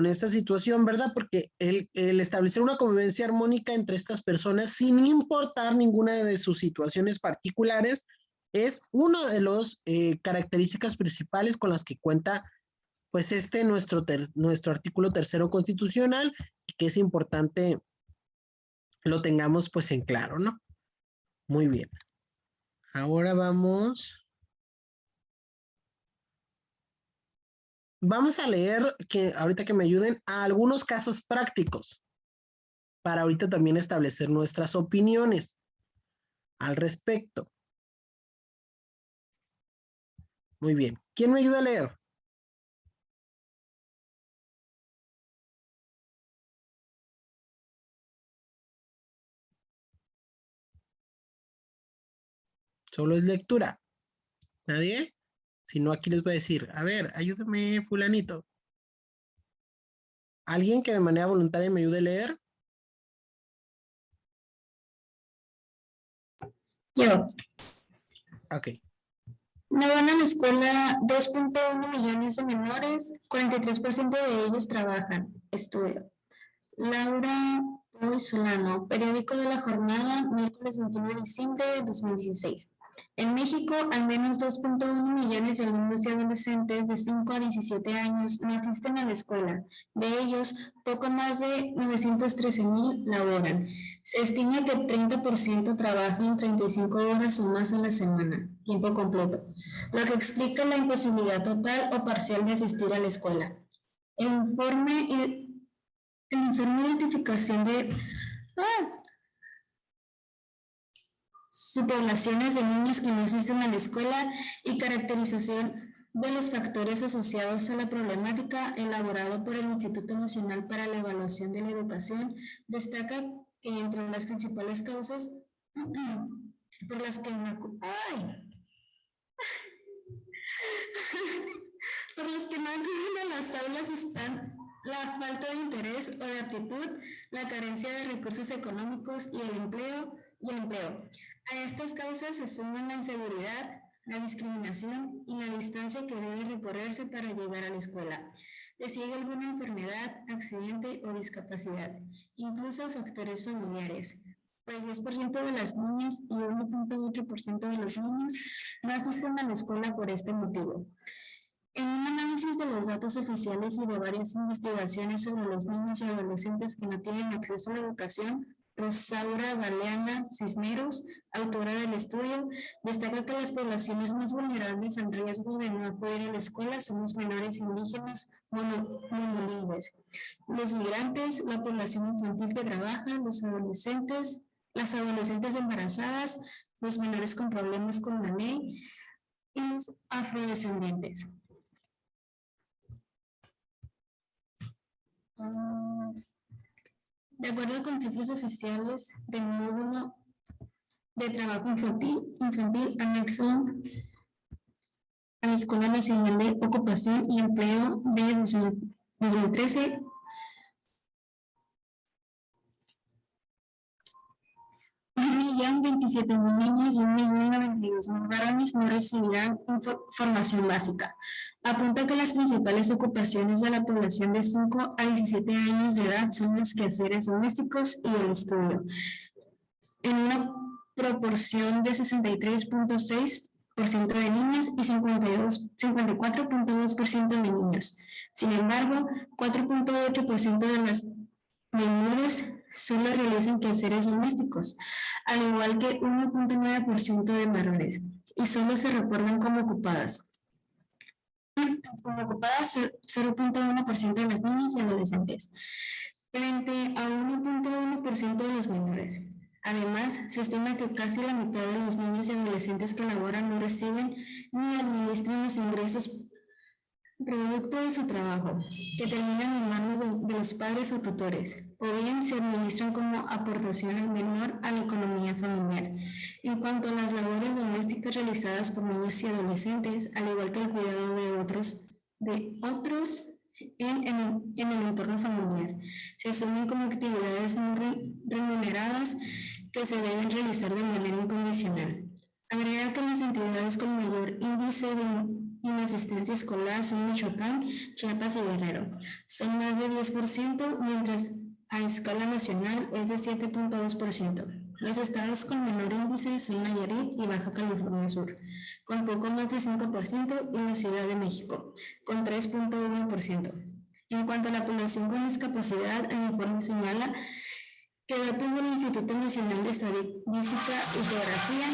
esta situación, ¿verdad? Porque el establecer una convivencia armónica entre estas personas sin importar ninguna de sus situaciones particulares es una de las características principales con las que cuenta pues nuestro artículo 3º constitucional, que es importante lo tengamos pues en claro, ¿no? Muy bien. Ahora vamos a leer, ahorita que me ayuden, a algunos casos prácticos. para ahorita también establecer nuestras opiniones al respecto. Muy bien. ¿Quién me ayuda a leer? Solo es lectura. ¿Nadie? Si no, aquí les voy a decir, a ver, ayúdame, fulanito. ¿Alguien que de manera voluntaria me ayude a leer? Yo. Ok. No van a la escuela 2.1 millones de menores, 43% de ellos trabajan. Estudio. Laura Hoy Solano, periódico de la jornada, miércoles 21 de diciembre de 2016. En México, al menos 2.1 millones de alumnos y adolescentes de 5 a 17 años no asisten a la escuela. De ellos, poco más de 913,000 laboran. Se estima que el 30% trabajan 35 horas o más a la semana, tiempo completo, lo que explica la imposibilidad total o parcial de asistir a la escuela. El informe de identificación de subpoblaciones de niños que no asisten a la escuela y caracterización de los factores asociados a la problemática elaborado por el Instituto Nacional para la Evaluación de la Educación destaca que entre las principales causas por las que por los que no acuden a las aulas están la falta de interés o de aptitud, la carencia de recursos económicos y el empleo. A estas causas se suman la inseguridad, la discriminación y la distancia que debe recorrerse para llegar a la escuela. Le sigue alguna enfermedad, accidente o discapacidad, incluso factores familiares. Pues 10% de las niñas y 1.8% de los niños no asisten a la escuela por este motivo. En un análisis de los datos oficiales y de varias investigaciones sobre los niños y adolescentes que no tienen acceso a la educación, Rosaura Galeana Cisneros, autora del estudio, destaca que las poblaciones más vulnerables al riesgo de no acudir a la escuela son los menores indígenas monolingües, los migrantes, la población infantil que trabaja, las adolescentes embarazadas, los menores con problemas con la ley y los afrodescendientes. De acuerdo con cifras oficiales del módulo de trabajo infantil anexo a la Escuela Nacional de Ocupación y Empleo de 2013, 1.027.000 niñas y 1.092.000 varones no recibirán formación básica. Apunta que las principales ocupaciones de la población de 5 a 17 años de edad son los quehaceres domésticos y el estudio, en una proporción de 63.6% de niñas y 54.2% de niños. Sin embargo, 4.8% de las menores solo realizan quehaceres domésticos, al igual que 1.9% de varones, y solo se reportan como ocupadas. Como ocupadas 0.1% de las niñas y adolescentes, frente a 1.1% de los menores. Además, se estima que casi la mitad de los niños y adolescentes que laboran no reciben ni administran los ingresos producto de su trabajo, que terminan en manos de los padres o tutores, o bien se administran como aportación al menor a la economía familiar. En cuanto a las labores domésticas realizadas por niños y adolescentes, al igual que el cuidado de otros en el entorno familiar, se asumen como actividades no remuneradas que se deben realizar de manera incondicional. Agrega que las entidades con mayor índice de inasistencia escolar son Michoacán, Chiapas y Guerrero. Son más de 10%, mientras a escala nacional es de 7.2%. Los estados con menor índice son Nayarit y Baja California Sur, con poco más de 5%, y la Ciudad de México, con 3.1%. En cuanto a la población con discapacidad, el informe señala que datos del Instituto Nacional de Estadística y Geografía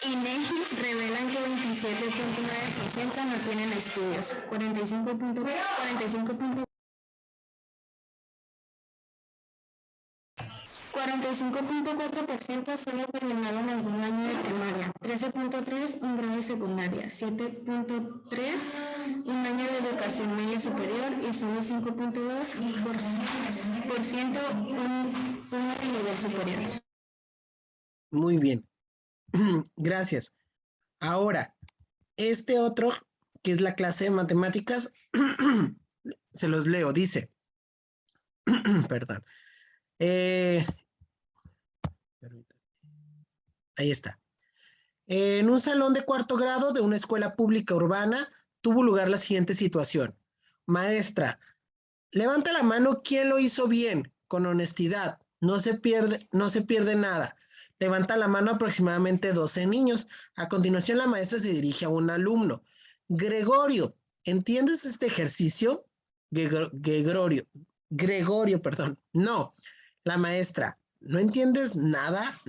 INEGI revelan que 27.9% no tienen estudios, 45.4% solo terminaron algún año de primaria, 13.3% un grado de secundaria, 7.3% un año de educación media superior y solo 5.2% uno de nivel superior. Muy bien. Gracias. Ahora, este otro, que es la clase de matemáticas, se los leo, dice, perdón, ahí está. En un salón de cuarto grado de una escuela pública urbana tuvo lugar la siguiente situación. Maestra, levanta la mano quien lo hizo bien, con honestidad, no se pierde nada. Levanta la mano aproximadamente 12 niños. A continuación la maestra se dirige a un alumno. Gregorio, ¿entiendes este ejercicio? Gregorio, perdón. No, la maestra, ¿no entiendes nada?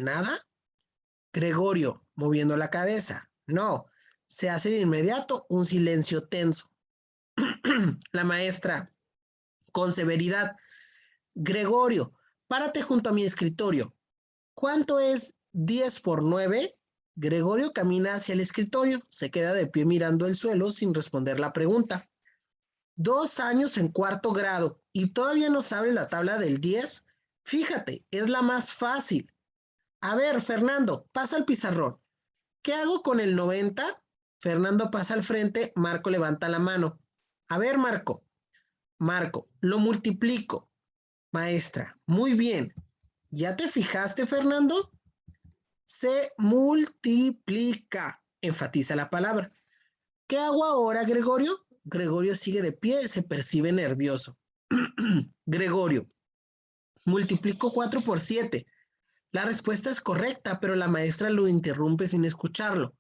Gregorio, moviendo la cabeza. No, se hace de inmediato un silencio tenso. La maestra, con severidad. Gregorio, párate junto a mi escritorio. ¿Cuánto es 10 por 9? Gregorio camina hacia el escritorio, se queda de pie mirando el suelo sin responder la pregunta. 2 años en cuarto grado y todavía no sabe la tabla del 10. Fíjate, es la más fácil. A ver, Fernando, pasa al pizarrón. ¿Qué hago con el 90? Fernando pasa al frente, Marco levanta la mano. A ver, Marco, lo multiplico. Maestra, muy bien. ¿Ya te fijaste, Fernando? Se multiplica, enfatiza la palabra. ¿Qué hago ahora, Gregorio? Gregorio sigue de pie, se percibe nervioso. Gregorio, multiplico 4 por 7. La respuesta es correcta, pero la maestra lo interrumpe sin escucharlo.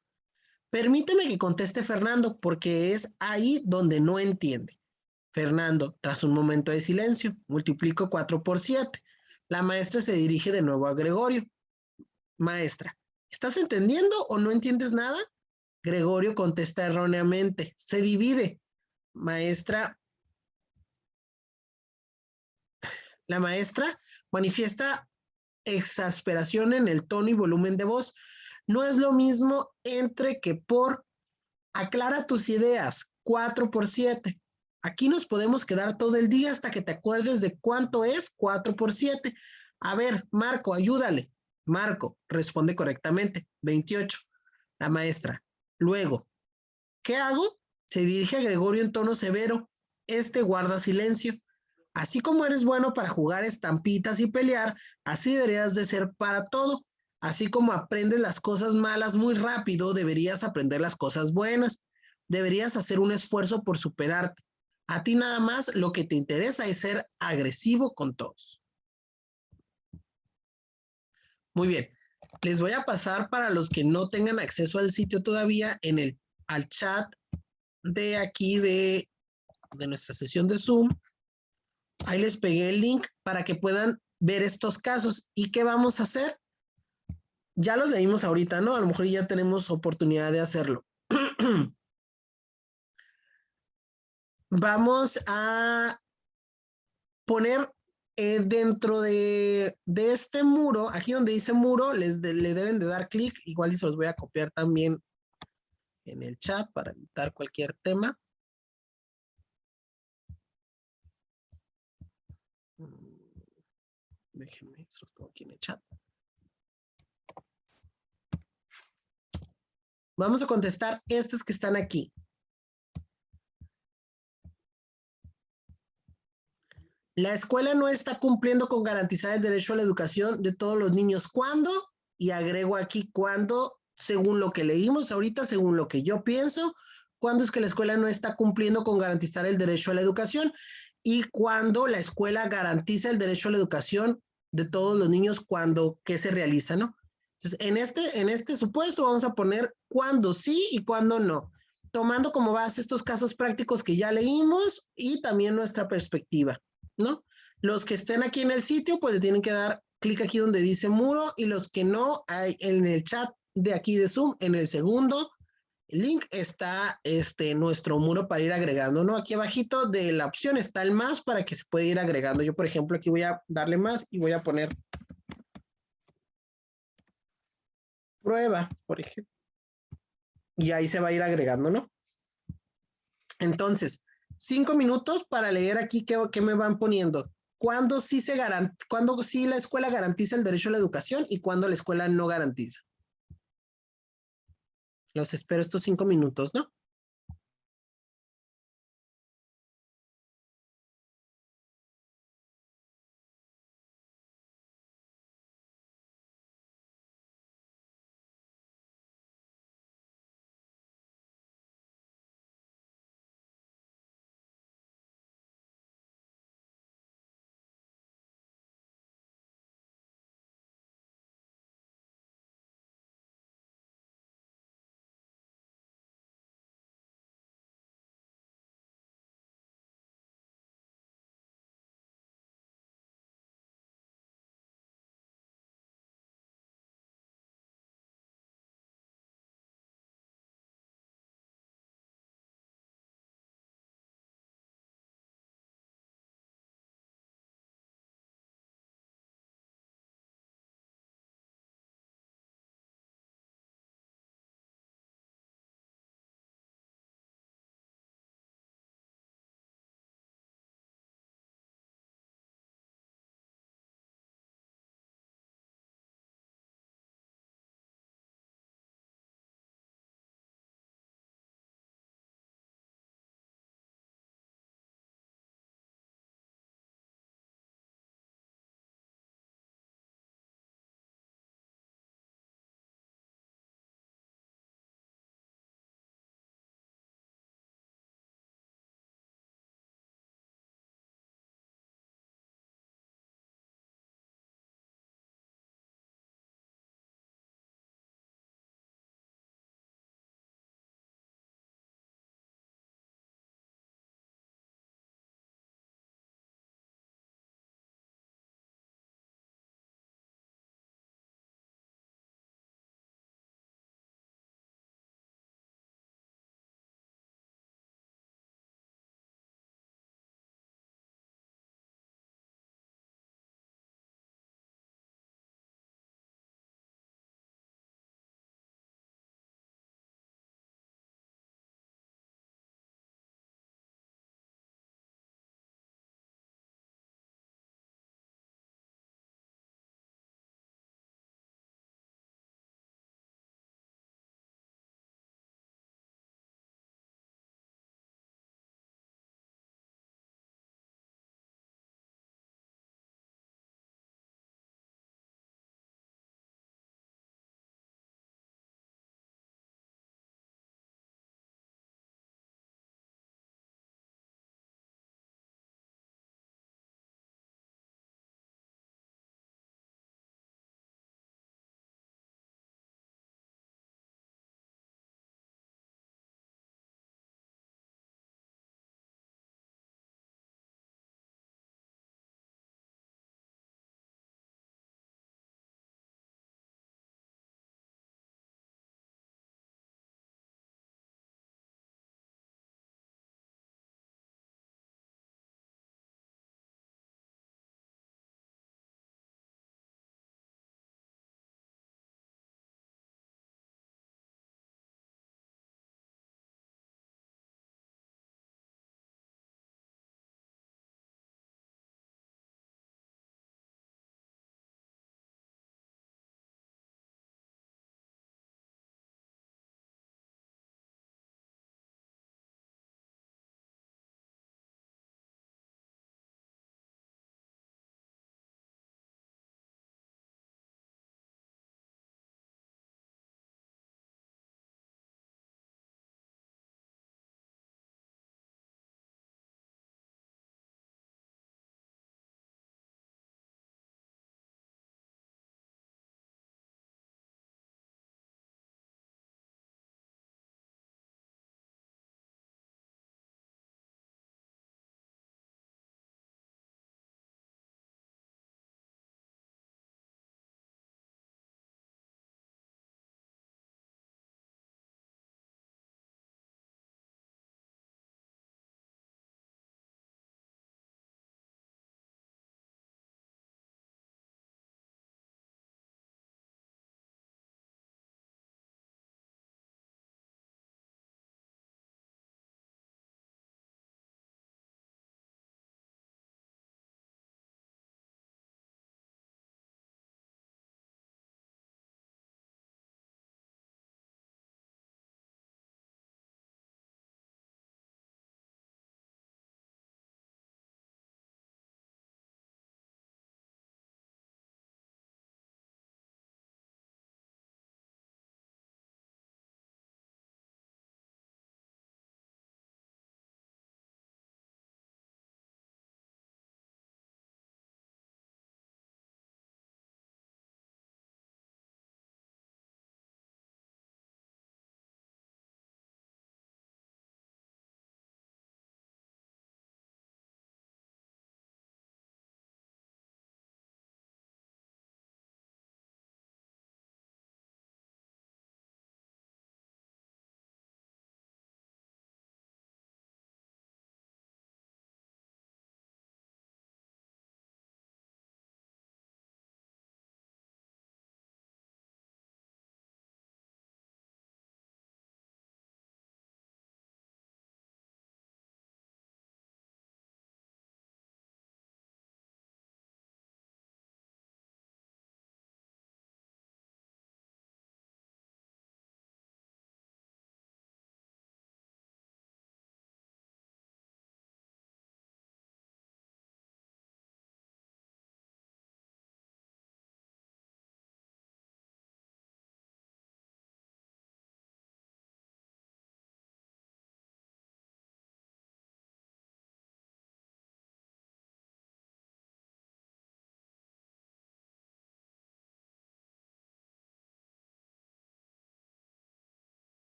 Permíteme que conteste Fernando, porque es ahí donde no entiende. Fernando, tras un momento de silencio, multiplico 4 por 7. La maestra se dirige de nuevo a Gregorio. Maestra, ¿estás entendiendo o no entiendes nada? Gregorio contesta erróneamente. Se divide. Maestra, la maestra manifiesta exasperación en el tono y volumen de voz. No es lo mismo entre que por. Aclara tus ideas. 4 por 7. Aquí nos podemos quedar todo el día hasta que te acuerdes de cuánto es 4 por 7. A ver, Marco, ayúdale. Marco responde correctamente. 28. La maestra. Luego, ¿qué hago? Se dirige a Gregorio en tono severo. Este guarda silencio. Así como eres bueno para jugar estampitas y pelear, así deberías de ser para todo. Así como aprendes las cosas malas muy rápido, deberías aprender las cosas buenas. Deberías hacer un esfuerzo por superarte. A ti nada más lo que te interesa es ser agresivo con todos. Muy bien. Les voy a pasar para los que no tengan acceso al sitio todavía al chat de aquí de nuestra sesión de Zoom. Ahí les pegué el link para que puedan ver estos casos. ¿Y qué vamos a hacer? Ya los leímos ahorita, ¿no? A lo mejor ya tenemos oportunidad de hacerlo. Vamos a poner dentro de este muro, aquí donde dice muro, le deben de dar clic, igual y se los voy a copiar también en el chat para evitar cualquier tema. Déjenme, se los pongo aquí en el chat. Vamos a contestar estos que están aquí. La escuela no está cumpliendo con garantizar el derecho a la educación de todos los niños. ¿Cuándo? Y agrego aquí cuándo, según lo que leímos ahorita, según lo que yo pienso, cuándo es que la escuela no está cumpliendo con garantizar el derecho a la educación y cuándo la escuela garantiza el derecho a la educación de todos los niños, cuando, ¿qué se realiza, no? Entonces, en este supuesto vamos a poner cuándo sí y cuándo no, tomando como base estos casos prácticos que ya leímos y también nuestra perspectiva, ¿no? Los que estén aquí en el sitio, pues le tienen que dar clic aquí donde dice muro, y los que no, hay en el chat de aquí de Zoom, en el segundo link está nuestro muro para ir agregando, ¿no? Aquí abajito de la opción está el más para que se pueda ir agregando. Yo, por ejemplo, aquí voy a darle más y voy a poner prueba, por ejemplo. Y ahí se va a ir agregando, ¿no? Entonces, 5 minutos para leer aquí qué me van poniendo. ¿Cuándo cuándo sí la escuela garantiza el derecho a la educación y cuándo la escuela no garantiza? Los espero estos 5 minutos, ¿no?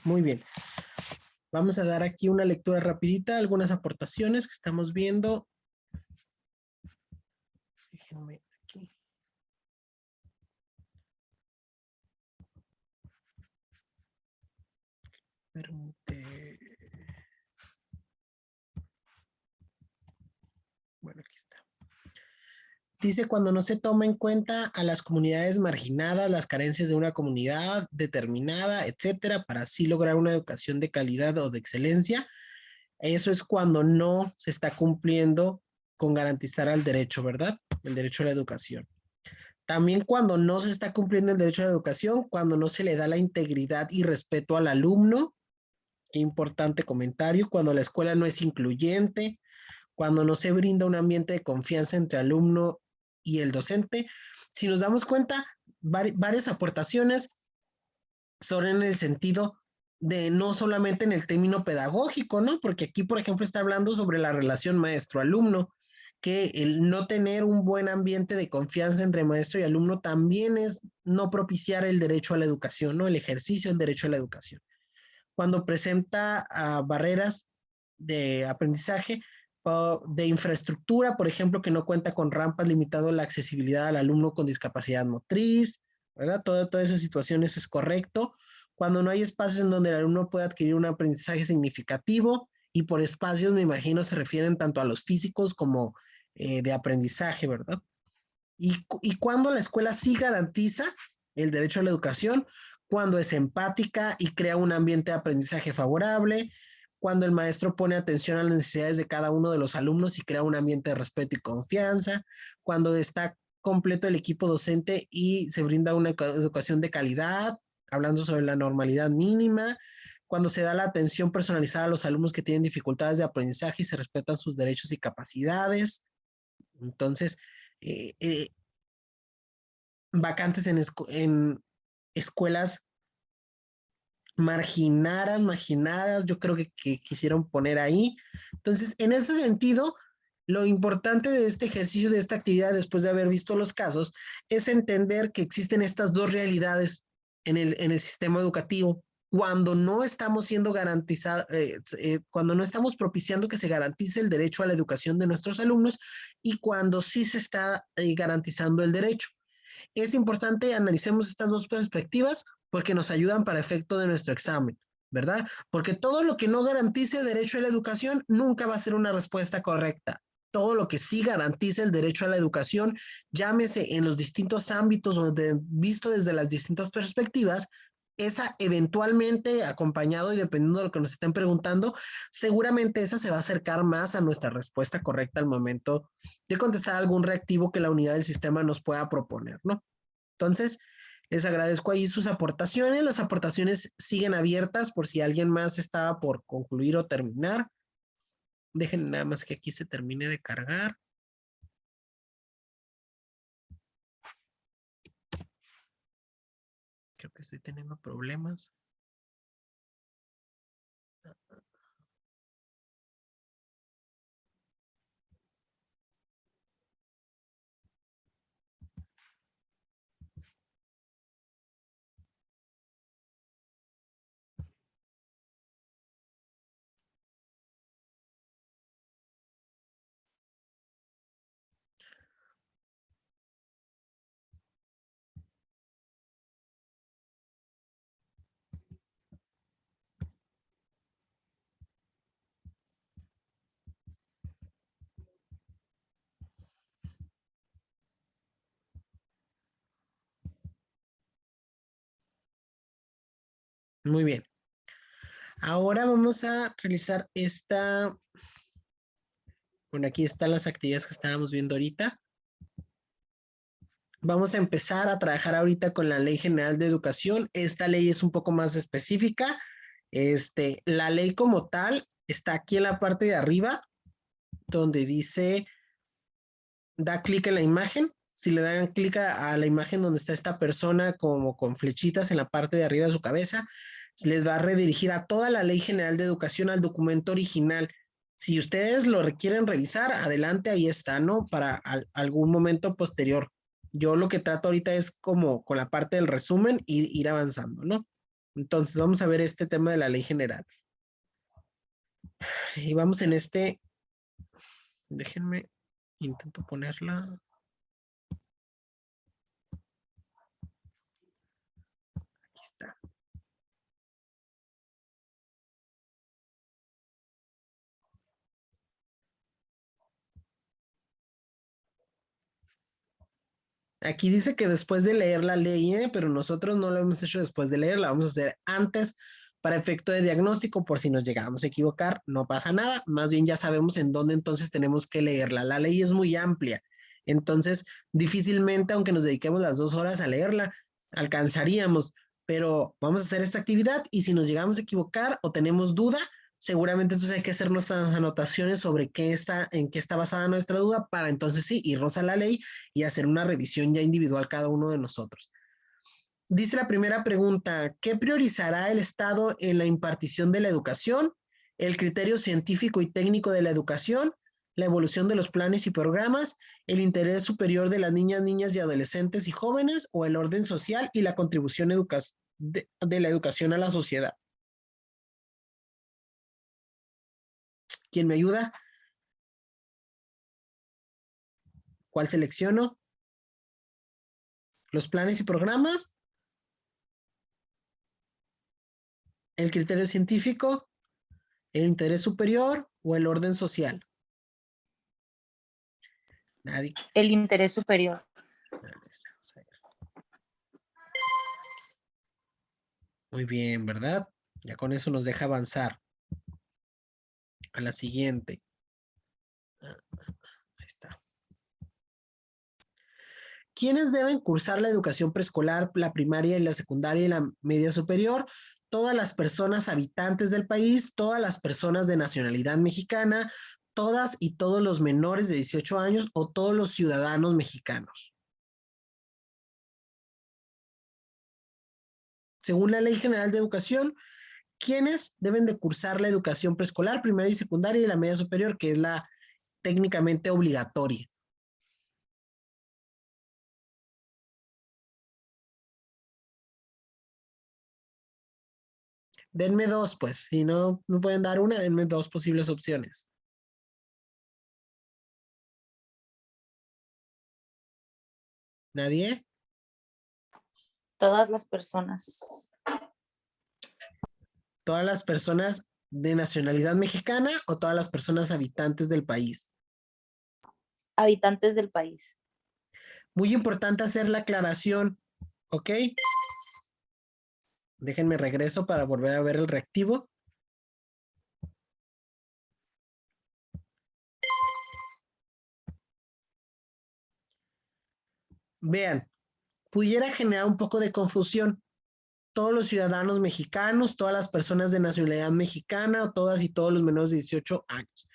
Muy bien. Vamos a dar aquí una lectura rapidita, algunas aportaciones que estamos viendo. Déjenme aquí. Permite. Bueno, aquí está. Dice, cuando no se toma en cuenta a las comunidades marginadas, las carencias de una comunidad determinada, etcétera, para así lograr una educación de calidad o de excelencia, eso es cuando no se está cumpliendo con garantizar el derecho, ¿verdad? El derecho a la educación. También cuando no se está cumpliendo el derecho a la educación, cuando no se le da la integridad y respeto al alumno, qué importante comentario, cuando la escuela no es incluyente, cuando no se brinda un ambiente de confianza entre alumno y el docente. Si nos damos cuenta, varias aportaciones son en el sentido de no solamente en el término pedagógico, ¿no? Porque aquí, por ejemplo, está hablando sobre la relación maestro-alumno, que el no tener un buen ambiente de confianza entre maestro y alumno también es no propiciar el derecho a la educación, ¿no? El ejercicio del derecho a la educación. Cuando presenta barreras de aprendizaje, de infraestructura, por ejemplo, que no cuenta con rampas, limitando la accesibilidad al alumno con discapacidad motriz, ¿verdad? Todas esas situaciones es correcto. Cuando no hay espacios en donde el alumno pueda adquirir un aprendizaje significativo, y por espacios me imagino se refieren tanto a los físicos como de aprendizaje, ¿verdad? Y cuando la escuela sí garantiza el derecho a la educación, cuando es empática y crea un ambiente de aprendizaje favorable, cuando el maestro pone atención a las necesidades de cada uno de los alumnos y crea un ambiente de respeto y confianza, cuando está completo el equipo docente y se brinda una educación de calidad, hablando sobre la normalidad mínima, cuando se da la atención personalizada a los alumnos que tienen dificultades de aprendizaje y se respetan sus derechos y capacidades. Entonces, eh, eh, vacantes en escuelas marginadas, yo creo que quisieron poner ahí. Entonces, en este sentido, lo importante de este ejercicio, de esta actividad, después de haber visto los casos, es entender que existen estas dos realidades en el sistema educativo. Cuando no estamos siendo garantizados, cuando no estamos propiciando que se garantice el derecho a la educación de nuestros alumnos y cuando sí se está garantizando el derecho. Es importante analicemos estas dos perspectivas porque nos ayudan para efecto de nuestro examen, ¿verdad? Porque todo lo que no garantice derecho a la educación nunca va a ser una respuesta correcta. Todo lo que sí garantice el derecho a la educación, llámese en los distintos ámbitos o visto desde las distintas perspectivas, esa eventualmente acompañado y dependiendo de lo que nos estén preguntando, seguramente esa se va a acercar más a nuestra respuesta correcta al momento de contestar algún reactivo que la unidad del sistema nos pueda proponer, ¿no? Entonces, les agradezco ahí sus aportaciones. Las aportaciones siguen abiertas por si alguien más estaba por concluir o terminar. Dejen nada más que aquí se termine de cargar. Creo que estoy teniendo problemas. Muy bien. Ahora vamos a realizar esta. Bueno, aquí están las actividades que estábamos viendo ahorita. Vamos a empezar a trabajar ahorita con la Ley General de Educación. Esta ley es un poco más específica. La ley como tal está aquí en la parte de arriba, donde dice, da clic en la imagen. Si le dan clic a la imagen donde está esta persona como con flechitas en la parte de arriba de su cabeza, les va a redirigir a toda la Ley General de Educación al documento original. Si ustedes lo requieren revisar, adelante, ahí está, ¿no? Para algún momento posterior. Yo lo que trato ahorita es como con la parte del resumen ir avanzando, ¿no? Entonces, vamos a ver este tema de la ley general. Y vamos en este, déjenme, intento ponerla. Aquí está. Aquí dice que después de leer la ley, pero nosotros no lo hemos hecho después de leerla, vamos a hacer antes para efecto de diagnóstico, por si nos llegamos a equivocar, no pasa nada, más bien ya sabemos en dónde entonces tenemos que leerla. La ley es muy amplia, entonces difícilmente, aunque nos dediquemos las 2 horas a leerla, alcanzaríamos, pero vamos a hacer esta actividad y si nos llegamos a equivocar o tenemos duda, seguramente entonces hay que hacer nuestras anotaciones sobre en qué está basada nuestra duda para entonces sí irnos a la ley y hacer una revisión ya individual cada uno de nosotros. Dice la primera pregunta, ¿qué priorizará el Estado en la impartición de la educación? ¿El criterio científico y técnico de la educación? ¿La evolución de los planes y programas? ¿El interés superior de las niñas, niñas y adolescentes y jóvenes? ¿O el orden social y la contribución de la educación a la sociedad? ¿Quién me ayuda? ¿Cuál selecciono? ¿Los planes y programas? ¿El criterio científico? ¿El interés superior o el orden social? Nadie. El interés superior. Muy bien, ¿verdad? Ya con eso nos deja avanzar a la siguiente. Ahí está. ¿Quiénes deben cursar la educación preescolar, la primaria y la secundaria y la media superior? Todas las personas habitantes del país, todas las personas de nacionalidad mexicana, todas y todos los menores de 18 años o todos los ciudadanos mexicanos. Según la Ley General de Educación, ¿quiénes deben de cursar la educación preescolar, primaria y secundaria y la media superior, que es la técnicamente obligatoria? Denme dos, pues. Si no me pueden dar una, denme dos posibles opciones. ¿Nadie? Todas las personas. ¿Todas las personas de nacionalidad mexicana o todas las personas habitantes del país? Habitantes del país. Muy importante hacer la aclaración, ¿ok? Déjenme regreso para volver a ver el reactivo. Vean, pudiera generar un poco de confusión. Todos los ciudadanos mexicanos, todas las personas de nacionalidad mexicana, todas y todos los menores de 18 años.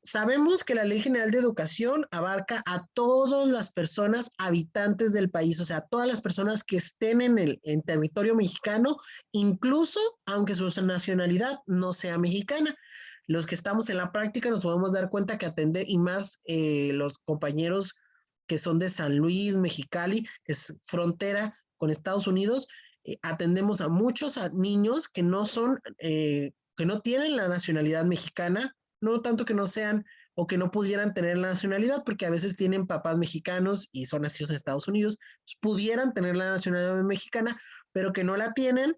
Sabemos que la Ley General de Educación abarca a todas las personas habitantes del país, o sea, todas las personas que estén en territorio mexicano, incluso aunque su nacionalidad no sea mexicana. Los que estamos en la práctica nos podemos dar cuenta que atender, y más los compañeros que son de San Luis, Mexicali, que es frontera con Estados Unidos, atendemos a muchos niños que no son, que no tienen la nacionalidad mexicana, no tanto que no sean o que no pudieran tener la nacionalidad, porque a veces tienen papás mexicanos y son nacidos en Estados Unidos, pudieran tener la nacionalidad mexicana, pero que no la tienen,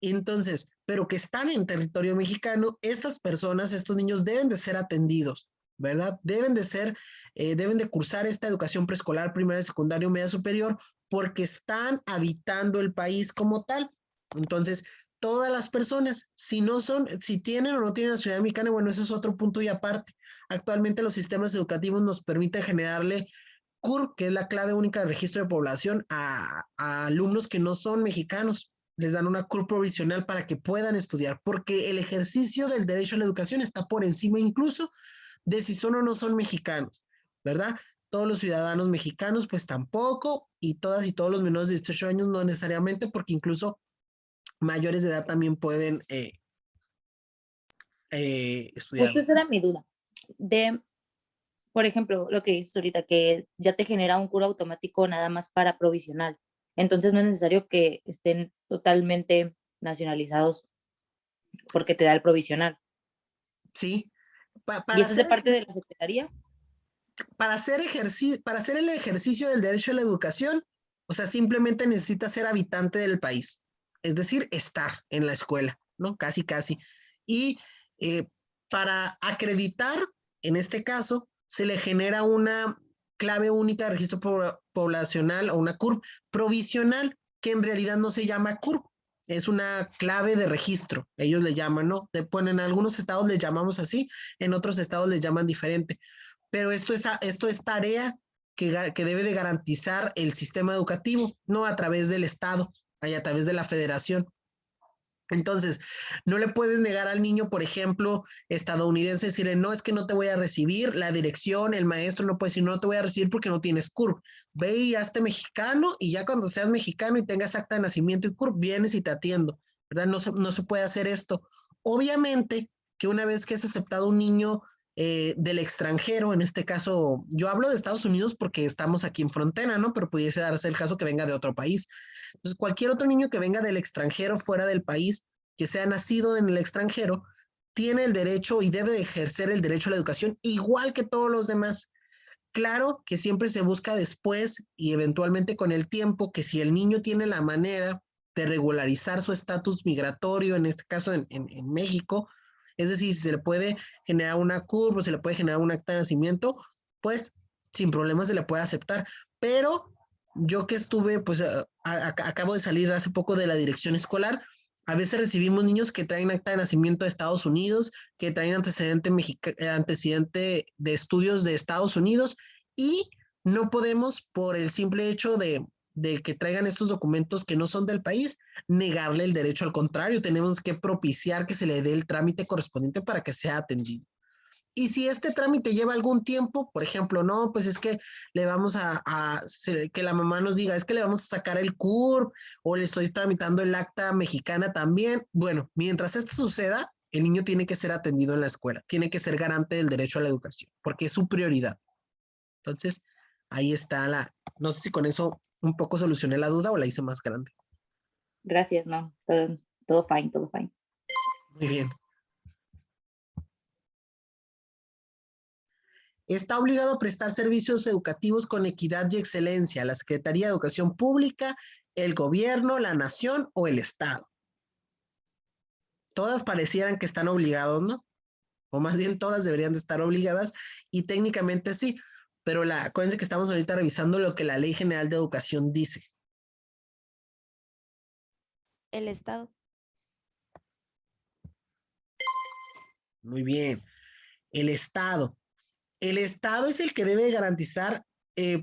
entonces, pero que están en territorio mexicano, estas personas, estos niños deben de ser atendidos, ¿verdad? Deben de cursar esta educación preescolar, primaria, secundaria, media superior, porque están habitando el país como tal. Entonces, todas las personas, si tienen o no tienen nacionalidad mexicana, bueno, ese es otro punto y aparte. Actualmente los sistemas educativos nos permiten generarle CURP, que es la clave única de registro de población, a alumnos que no son mexicanos. Les dan una CURP provisional para que puedan estudiar, porque el ejercicio del derecho a la educación está por encima incluso de si son o no son mexicanos, ¿verdad? Todos los ciudadanos mexicanos, pues tampoco, y todas y todos los menores de 18 años no necesariamente, porque incluso mayores de edad también pueden estudiar. Justo esa era mi duda. Por ejemplo, lo que dices ahorita, que ya te genera un curo automático nada más para provisional. Entonces no es necesario que estén totalmente nacionalizados porque te da el provisional. Sí. ¿Y eso es de parte de la Secretaría? Para hacer el ejercicio del derecho a la educación, o sea, simplemente necesita ser habitante del país, es decir, estar en la escuela, ¿no? Casi, casi. Y para acreditar, en este caso, se le genera una clave única de registro poblacional o una CURP provisional, que en realidad no se llama CURP, es una clave de registro, ellos le llaman, ¿no? Bueno, en algunos estados les llamamos así, en otros estados les llaman diferente, pero esto es tarea que debe de garantizar el sistema educativo, no a través del Estado, a través de la federación. Entonces, no le puedes negar al niño, por ejemplo, estadounidense, decirle, no, es que no te voy a recibir, la dirección, el maestro no puede decir, no te voy a recibir porque no tienes CURP. Ve y hazte mexicano y ya cuando seas mexicano y tengas acta de nacimiento y CURP, vienes y te atiendo, ¿verdad? No se puede hacer esto. Obviamente que una vez que es aceptado un niño del extranjero, en este caso, yo hablo de Estados Unidos porque estamos aquí en frontera, ¿no? Pero pudiese darse el caso que venga de otro país. Entonces, cualquier otro niño que venga del extranjero, fuera del país, que sea nacido en el extranjero, tiene el derecho y debe de ejercer el derecho a la educación igual que todos los demás. Claro que siempre se busca después y eventualmente con el tiempo que si el niño tiene la manera de regularizar su estatus migratorio, en este caso en México, es decir, si se le puede generar una curva, se le puede generar un acta de nacimiento, pues sin problemas se le puede aceptar. Pero yo que estuve, pues acabo de salir hace poco de la dirección escolar, a veces recibimos niños que traen acta de nacimiento de Estados Unidos, que traen antecedente de estudios de Estados Unidos y no podemos, por el simple hecho de que traigan estos documentos que no son del país, negarle el derecho. Al contrario, tenemos que propiciar que se le dé el trámite correspondiente para que sea atendido. Y si este trámite lleva algún tiempo, por ejemplo, no, pues es que le vamos que la mamá nos diga, es que le vamos a sacar el CURP o le estoy tramitando el acta mexicana también. Bueno, mientras esto suceda, el niño tiene que ser atendido en la escuela, tiene que ser garante del derecho a la educación, porque es su prioridad. Entonces, ahí está no sé si con eso un poco solucioné la duda o la hice más grande. Gracias, no, todo fine, todo fine. Muy bien. Está obligado a prestar servicios educativos con equidad y excelencia, la Secretaría de Educación Pública, el gobierno, la nación o el Estado. Todas parecieran que están obligados, ¿no? O más bien todas deberían de estar obligadas y técnicamente sí, pero acuérdense que estamos ahorita revisando lo que la Ley General de Educación dice. El Estado. Muy bien. El Estado. El Estado es el que debe garantizar,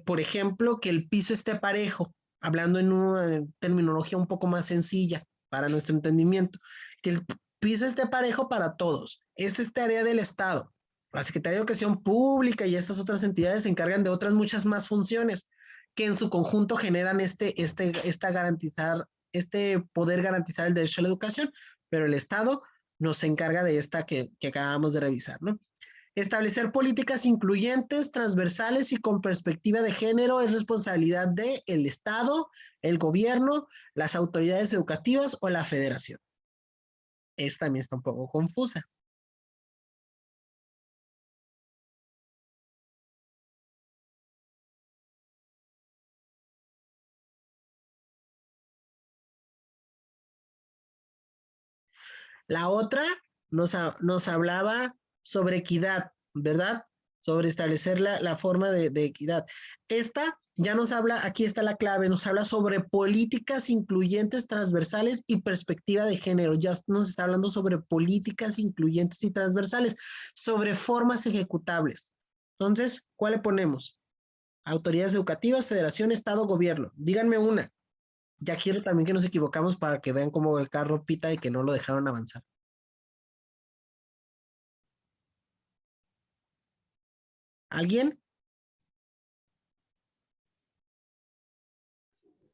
por ejemplo, que el piso esté parejo, hablando en una terminología un poco más sencilla para nuestro entendimiento, que el piso esté parejo para todos. Esta es tarea del Estado. La Secretaría de Educación Pública y estas otras entidades se encargan de otras muchas más funciones que en su conjunto generan poder garantizar el derecho a la educación, pero el Estado nos encarga de esta que acabamos de revisar, ¿no? Establecer políticas incluyentes, transversales y con perspectiva de género es responsabilidad del Estado, el gobierno, las autoridades educativas o la federación. Esta también está un poco confusa. La otra nos hablaba sobre equidad, ¿verdad? Sobre establecer la forma de equidad. Esta ya nos habla, aquí está la clave, nos habla sobre políticas incluyentes, transversales y perspectiva de género. Ya nos está hablando sobre políticas incluyentes y transversales, sobre formas ejecutables. Entonces, ¿cuál le ponemos? Autoridades educativas, federación, Estado, gobierno. Díganme una. Ya quiero también que nos equivocamos para que vean cómo el carro pita y que no lo dejaron avanzar. ¿Alguien?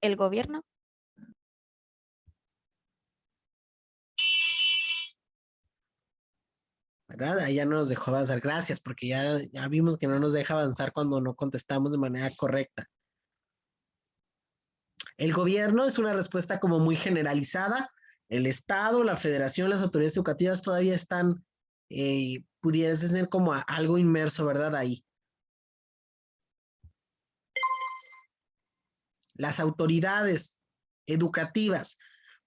El gobierno. ¿Verdad? Ahí ya no nos dejó avanzar. Gracias, porque ya vimos que no nos deja avanzar cuando no contestamos de manera correcta. El gobierno es una respuesta como muy generalizada El Estado, la Federación, las autoridades educativas todavía están, pudiese ser como algo inmerso, ¿verdad? Ahí. Las autoridades educativas,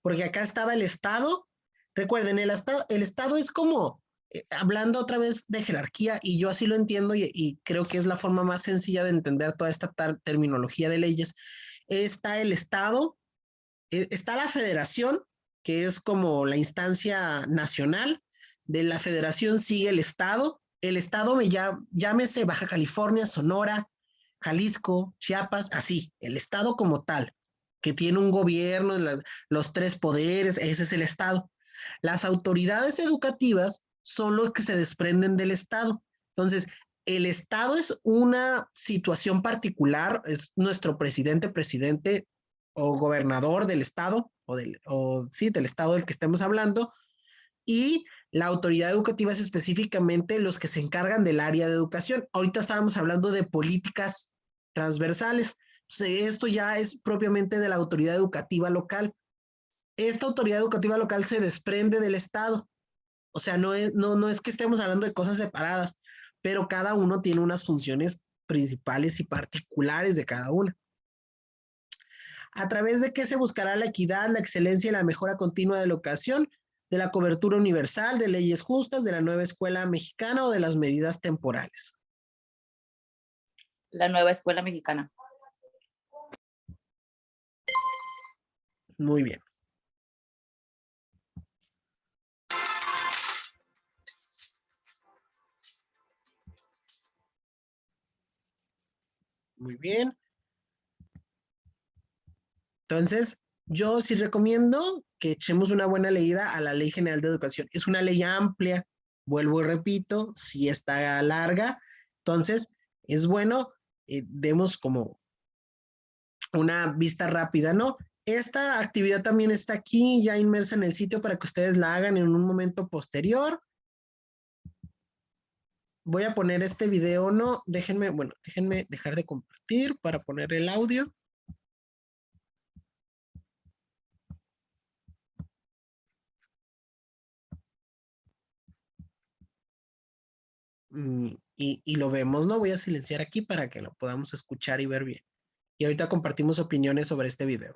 porque acá estaba el Estado. Recuerden, el Estado es como, hablando otra vez de jerarquía, y yo así lo entiendo y creo que es la forma más sencilla de entender toda esta terminología de leyes. Está el Estado, está la Federación, que es como la instancia nacional. De la Federación sigue el Estado llámese Baja California, Sonora, Jalisco, Chiapas, así, el Estado como tal, que tiene un gobierno, los tres poderes, ese es el Estado. Las autoridades educativas son los que se desprenden del Estado. Entonces, el Estado es una situación particular, es nuestro presidente o gobernador del Estado, sí, del Estado del que estemos hablando, y la autoridad educativa es específicamente los que se encargan del área de educación. Ahorita estábamos hablando de políticas transversales. Esto ya es propiamente de la autoridad educativa local. Esta autoridad educativa local se desprende del Estado. O sea, no es que estemos hablando de cosas separadas, pero cada uno tiene unas funciones principales y particulares de cada una. ¿A través de qué se buscará la equidad, la excelencia y la mejora continua de la educación, de la cobertura universal, de leyes justas, de la nueva escuela mexicana o de las medidas temporales? La nueva escuela mexicana. Muy bien. Muy bien. Entonces, yo sí recomiendo que echemos una buena leída a la Ley General de Educación. Es una ley amplia, vuelvo y repito, sí está larga. Entonces, es bueno, demos como una vista rápida, ¿no? Esta actividad también está aquí ya inmersa en el sitio para que ustedes la hagan en un momento posterior. Voy a poner este video, ¿no? Déjenme dejar de compartir para poner el audio. Y lo vemos, ¿no? Voy a silenciar aquí para que lo podamos escuchar y ver bien. Y ahorita compartimos opiniones sobre este video.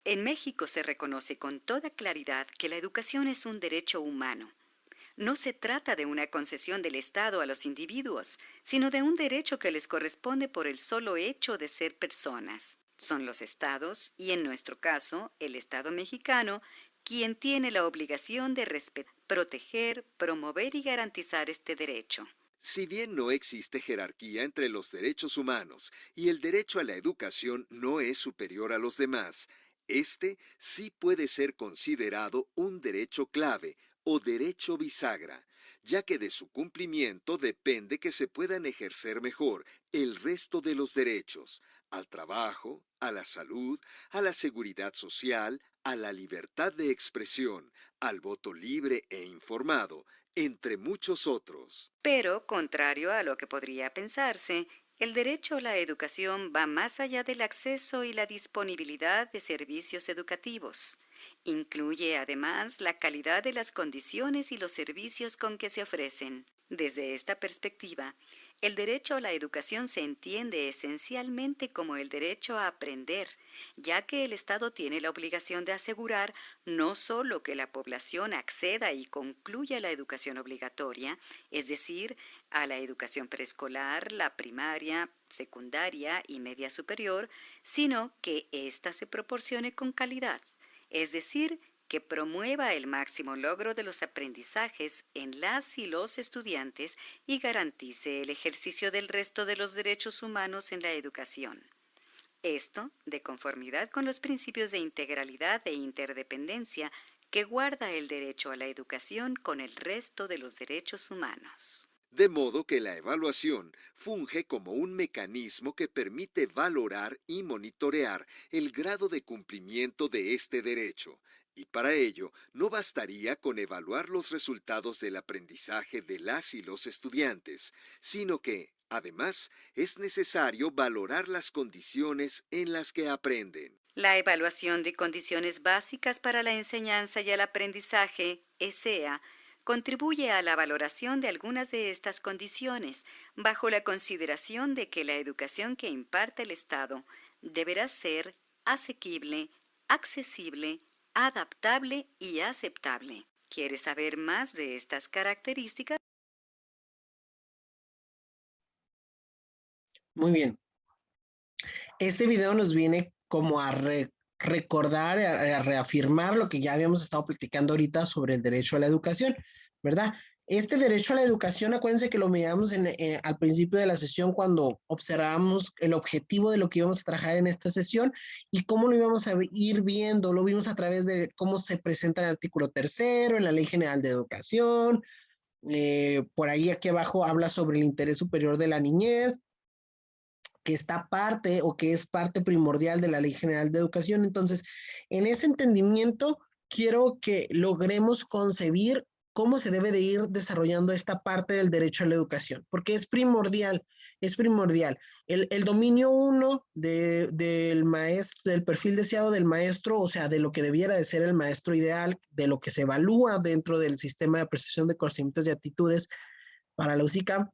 En México se reconoce con toda claridad que la educación es un derecho humano. No se trata de una concesión del Estado a los individuos, sino de un derecho que les corresponde por el solo hecho de ser personas. Son los estados, y en nuestro caso, el Estado mexicano, quien tiene la obligación de respetar, proteger, promover y garantizar este derecho. Si bien no existe jerarquía entre los derechos humanos y el derecho a la educación no es superior a los demás, este sí puede ser considerado un derecho clave o derecho bisagra, ya que de su cumplimiento depende que se puedan ejercer mejor el resto de los derechos, al trabajo, a la salud, a la seguridad social, a la libertad de expresión, al voto libre e informado, entre muchos otros. Pero, contrario a lo que podría pensarse, el derecho a la educación va más allá del acceso y la disponibilidad de servicios educativos. Incluye además la calidad de las condiciones y los servicios con que se ofrecen. Desde esta perspectiva, el derecho a la educación se entiende esencialmente como el derecho a aprender, ya que el Estado tiene la obligación de asegurar no solo que la población acceda y concluya la educación obligatoria, es decir, a la educación preescolar, la primaria, secundaria y media superior, sino que ésta se proporcione con calidad, es decir, que promueva el máximo logro de los aprendizajes en las y los estudiantes y garantice el ejercicio del resto de los derechos humanos en la educación. Esto de conformidad con los principios de integralidad e interdependencia que guarda el derecho a la educación con el resto de los derechos humanos. De modo que la evaluación funge como un mecanismo que permite valorar y monitorear el grado de cumplimiento de este derecho, y para ello no bastaría con evaluar los resultados del aprendizaje de las y los estudiantes, sino que, además, es necesario valorar las condiciones en las que aprenden. La evaluación de condiciones básicas para la enseñanza y el aprendizaje, ESEA, contribuye a la valoración de algunas de estas condiciones, bajo la consideración de que la educación que imparte el Estado deberá ser asequible, accesible, adaptable y aceptable. ¿Quieres saber más de estas características? Muy bien. Este video nos viene como a recordar, a reafirmar lo que ya habíamos estado platicando ahorita sobre el derecho a la educación, ¿verdad? Este derecho a la educación, acuérdense que lo miramos al principio de la sesión cuando observamos el objetivo de lo que íbamos a trabajar en esta sesión y cómo lo íbamos a ir viendo. Lo vimos a través de cómo se presenta el artículo 3º en la Ley General de Educación. Por ahí aquí abajo habla sobre el interés superior de la niñez, que está parte o que es parte primordial de la Ley General de Educación. Entonces, en ese entendimiento, quiero que logremos concebir cómo se debe de ir desarrollando esta parte del derecho a la educación, porque es primordial, es primordial. El dominio 1 del maestro, del perfil deseado del maestro, o sea, de lo que debiera de ser el maestro ideal, de lo que se evalúa dentro del sistema de apreciación de conocimientos y actitudes para la UCICAM,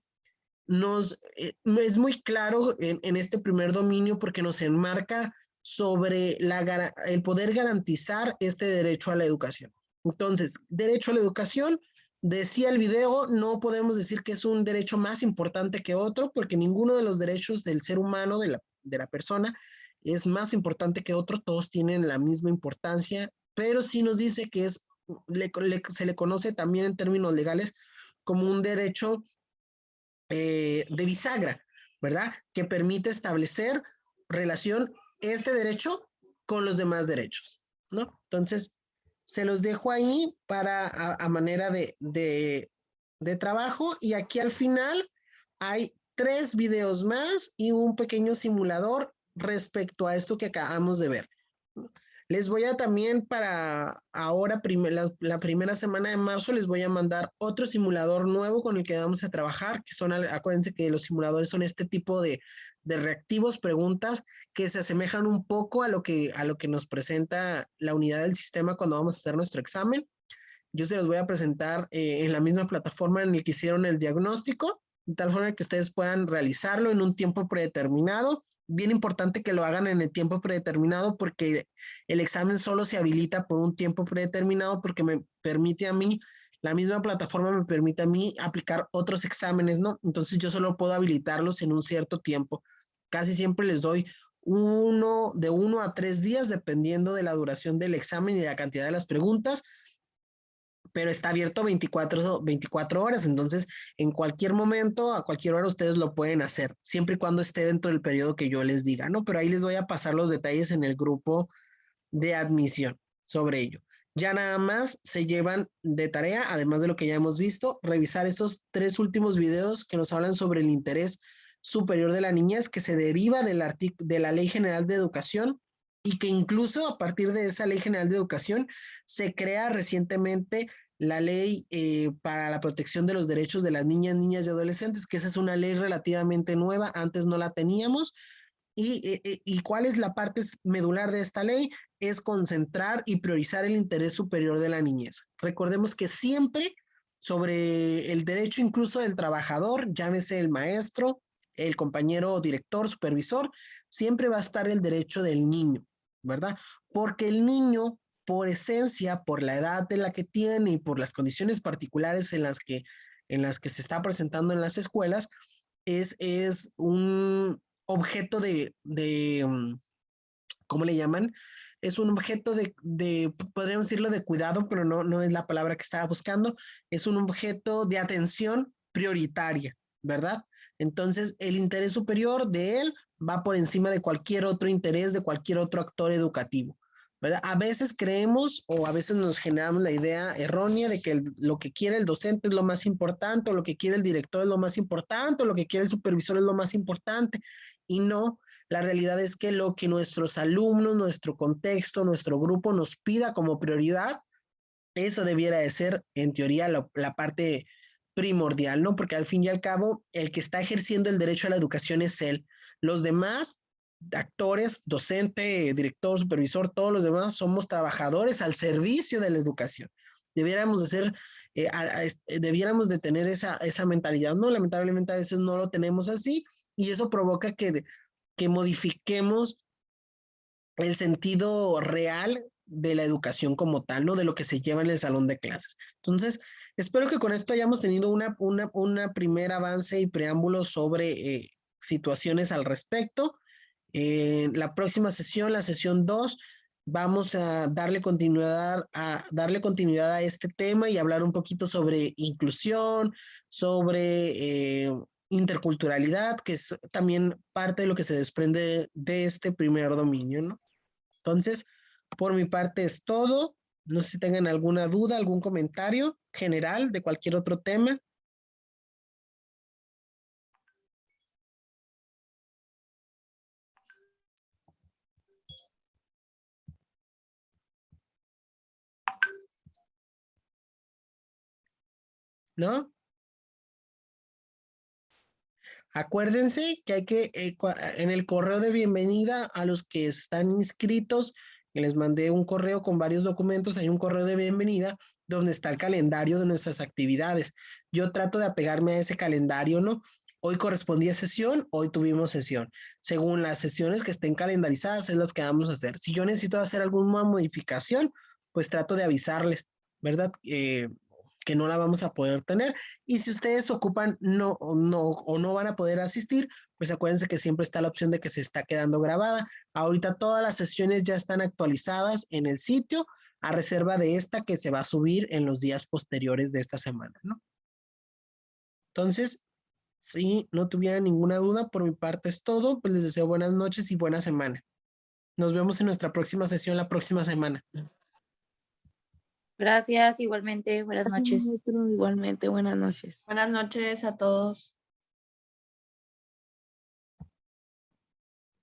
es muy claro en este primer dominio porque nos enmarca sobre el poder garantizar este derecho a la educación. Entonces, derecho a la educación, decía el video, no podemos decir que es un derecho más importante que otro porque ninguno de los derechos del ser humano, de la persona, es más importante que otro, todos tienen la misma importancia, pero sí nos dice que se le conoce también en términos legales como un derecho de bisagra, ¿verdad? Que permite establecer relación este derecho con los demás derechos, ¿no? Entonces, se los dejo ahí para a manera de trabajo y aquí al final hay 3 videos más y un pequeño simulador respecto a esto que acabamos de ver. Les voy a también para ahora, la primera semana de marzo, les voy a mandar otro simulador nuevo con el que vamos a trabajar, que son, acuérdense que los simuladores son este tipo de reactivos, preguntas que se asemejan un poco a lo que nos presenta la unidad del sistema cuando vamos a hacer nuestro examen. Yo se los voy a presentar en la misma plataforma en la que hicieron el diagnóstico, de tal forma que ustedes puedan realizarlo en un tiempo predeterminado. Bien importante que lo hagan en el tiempo predeterminado porque el examen solo se habilita por un tiempo predeterminado porque me permite a mí, la misma plataforma me permite a mí aplicar otros exámenes, ¿no? Entonces yo solo puedo habilitarlos en un cierto tiempo. Casi siempre les doy de 1 a 3 días dependiendo de la duración del examen y la cantidad de las preguntas, pero está abierto 24 horas, entonces en cualquier momento, a cualquier hora ustedes lo pueden hacer, siempre y cuando esté dentro del periodo que yo les diga, ¿no? Pero ahí les voy a pasar los detalles en el grupo de admisión sobre ello. Ya nada más se llevan de tarea, además de lo que ya hemos visto, revisar esos 3 últimos videos que nos hablan sobre el interés superior de la niñez que se deriva de la Ley General de Educación y que incluso a partir de esa Ley General de Educación se crea recientemente la ley para la protección de los derechos de las niñas, niñas y adolescentes, que esa es una ley relativamente nueva, antes no la teníamos. ¿Y cuál es la parte medular de esta ley? Es concentrar y priorizar el interés superior de la niñez. Recordemos que siempre sobre el derecho incluso del trabajador, llámese el maestro, el compañero director, supervisor, siempre va a estar el derecho del niño, ¿verdad? Porque el niño, por esencia, por la edad de la que tiene y por las condiciones particulares en las que se está presentando en las escuelas, es un objeto ¿cómo le llaman? Es un objeto podríamos decirlo de cuidado, pero no es la palabra que estaba buscando. Es un objeto de atención prioritaria, ¿verdad? Entonces, el interés superior de él va por encima de cualquier otro interés de cualquier otro actor educativo, ¿verdad? A veces creemos o a veces nos generamos la idea errónea de que lo que quiere el docente es lo más importante, o lo que quiere el director es lo más importante, o lo que quiere el supervisor es lo más importante, y no. La realidad es que lo que nuestros alumnos, nuestro contexto, nuestro grupo nos pida como prioridad, eso debiera de ser, en teoría, la parte primordial, ¿no? Porque al fin y al cabo, el que está ejerciendo el derecho a la educación es él. Los demás actores, docente, director, supervisor, todos los demás somos trabajadores al servicio de la educación. Debiéramos de ser, debiéramos de tener esa mentalidad, ¿no? Lamentablemente a veces no lo tenemos así y eso provoca que modifiquemos el sentido real de la educación como tal, ¿no? De lo que se lleva en el salón de clases. Entonces, espero que con esto hayamos tenido una primer avance y preámbulo sobre situaciones al respecto. La próxima sesión, la sesión 2, vamos a darle continuidad a este tema y hablar un poquito sobre inclusión, sobre interculturalidad, que es también parte de lo que se desprende de este primer dominio, ¿no? Entonces, por mi parte es todo. No sé si tengan alguna duda, algún comentario general de cualquier otro tema. ¿No? Acuérdense que hay que, en el correo de bienvenida a los que están inscritos, que les mandé un correo con varios documentos, hay un correo de bienvenida donde está el calendario de nuestras actividades. Yo trato de apegarme a ese calendario, ¿no? Hoy correspondía sesión, hoy tuvimos sesión. Según las sesiones que estén calendarizadas es las que vamos a hacer. Si yo necesito hacer alguna modificación, pues trato de avisarles, ¿verdad? Que no la vamos a poder tener. Y si ustedes ocupan o no van a poder asistir, pues acuérdense que siempre está la opción de que se está quedando grabada. Ahorita todas las sesiones ya están actualizadas en el sitio, a reserva de esta que se va a subir en los días posteriores de esta semana, ¿no? Entonces, si no tuvieran ninguna duda, por mi parte es todo. Pues les deseo buenas noches y buena semana. Nos vemos en nuestra próxima sesión la próxima semana. Gracias, igualmente. Buenas noches. Igualmente, buenas noches. Buenas noches a todos.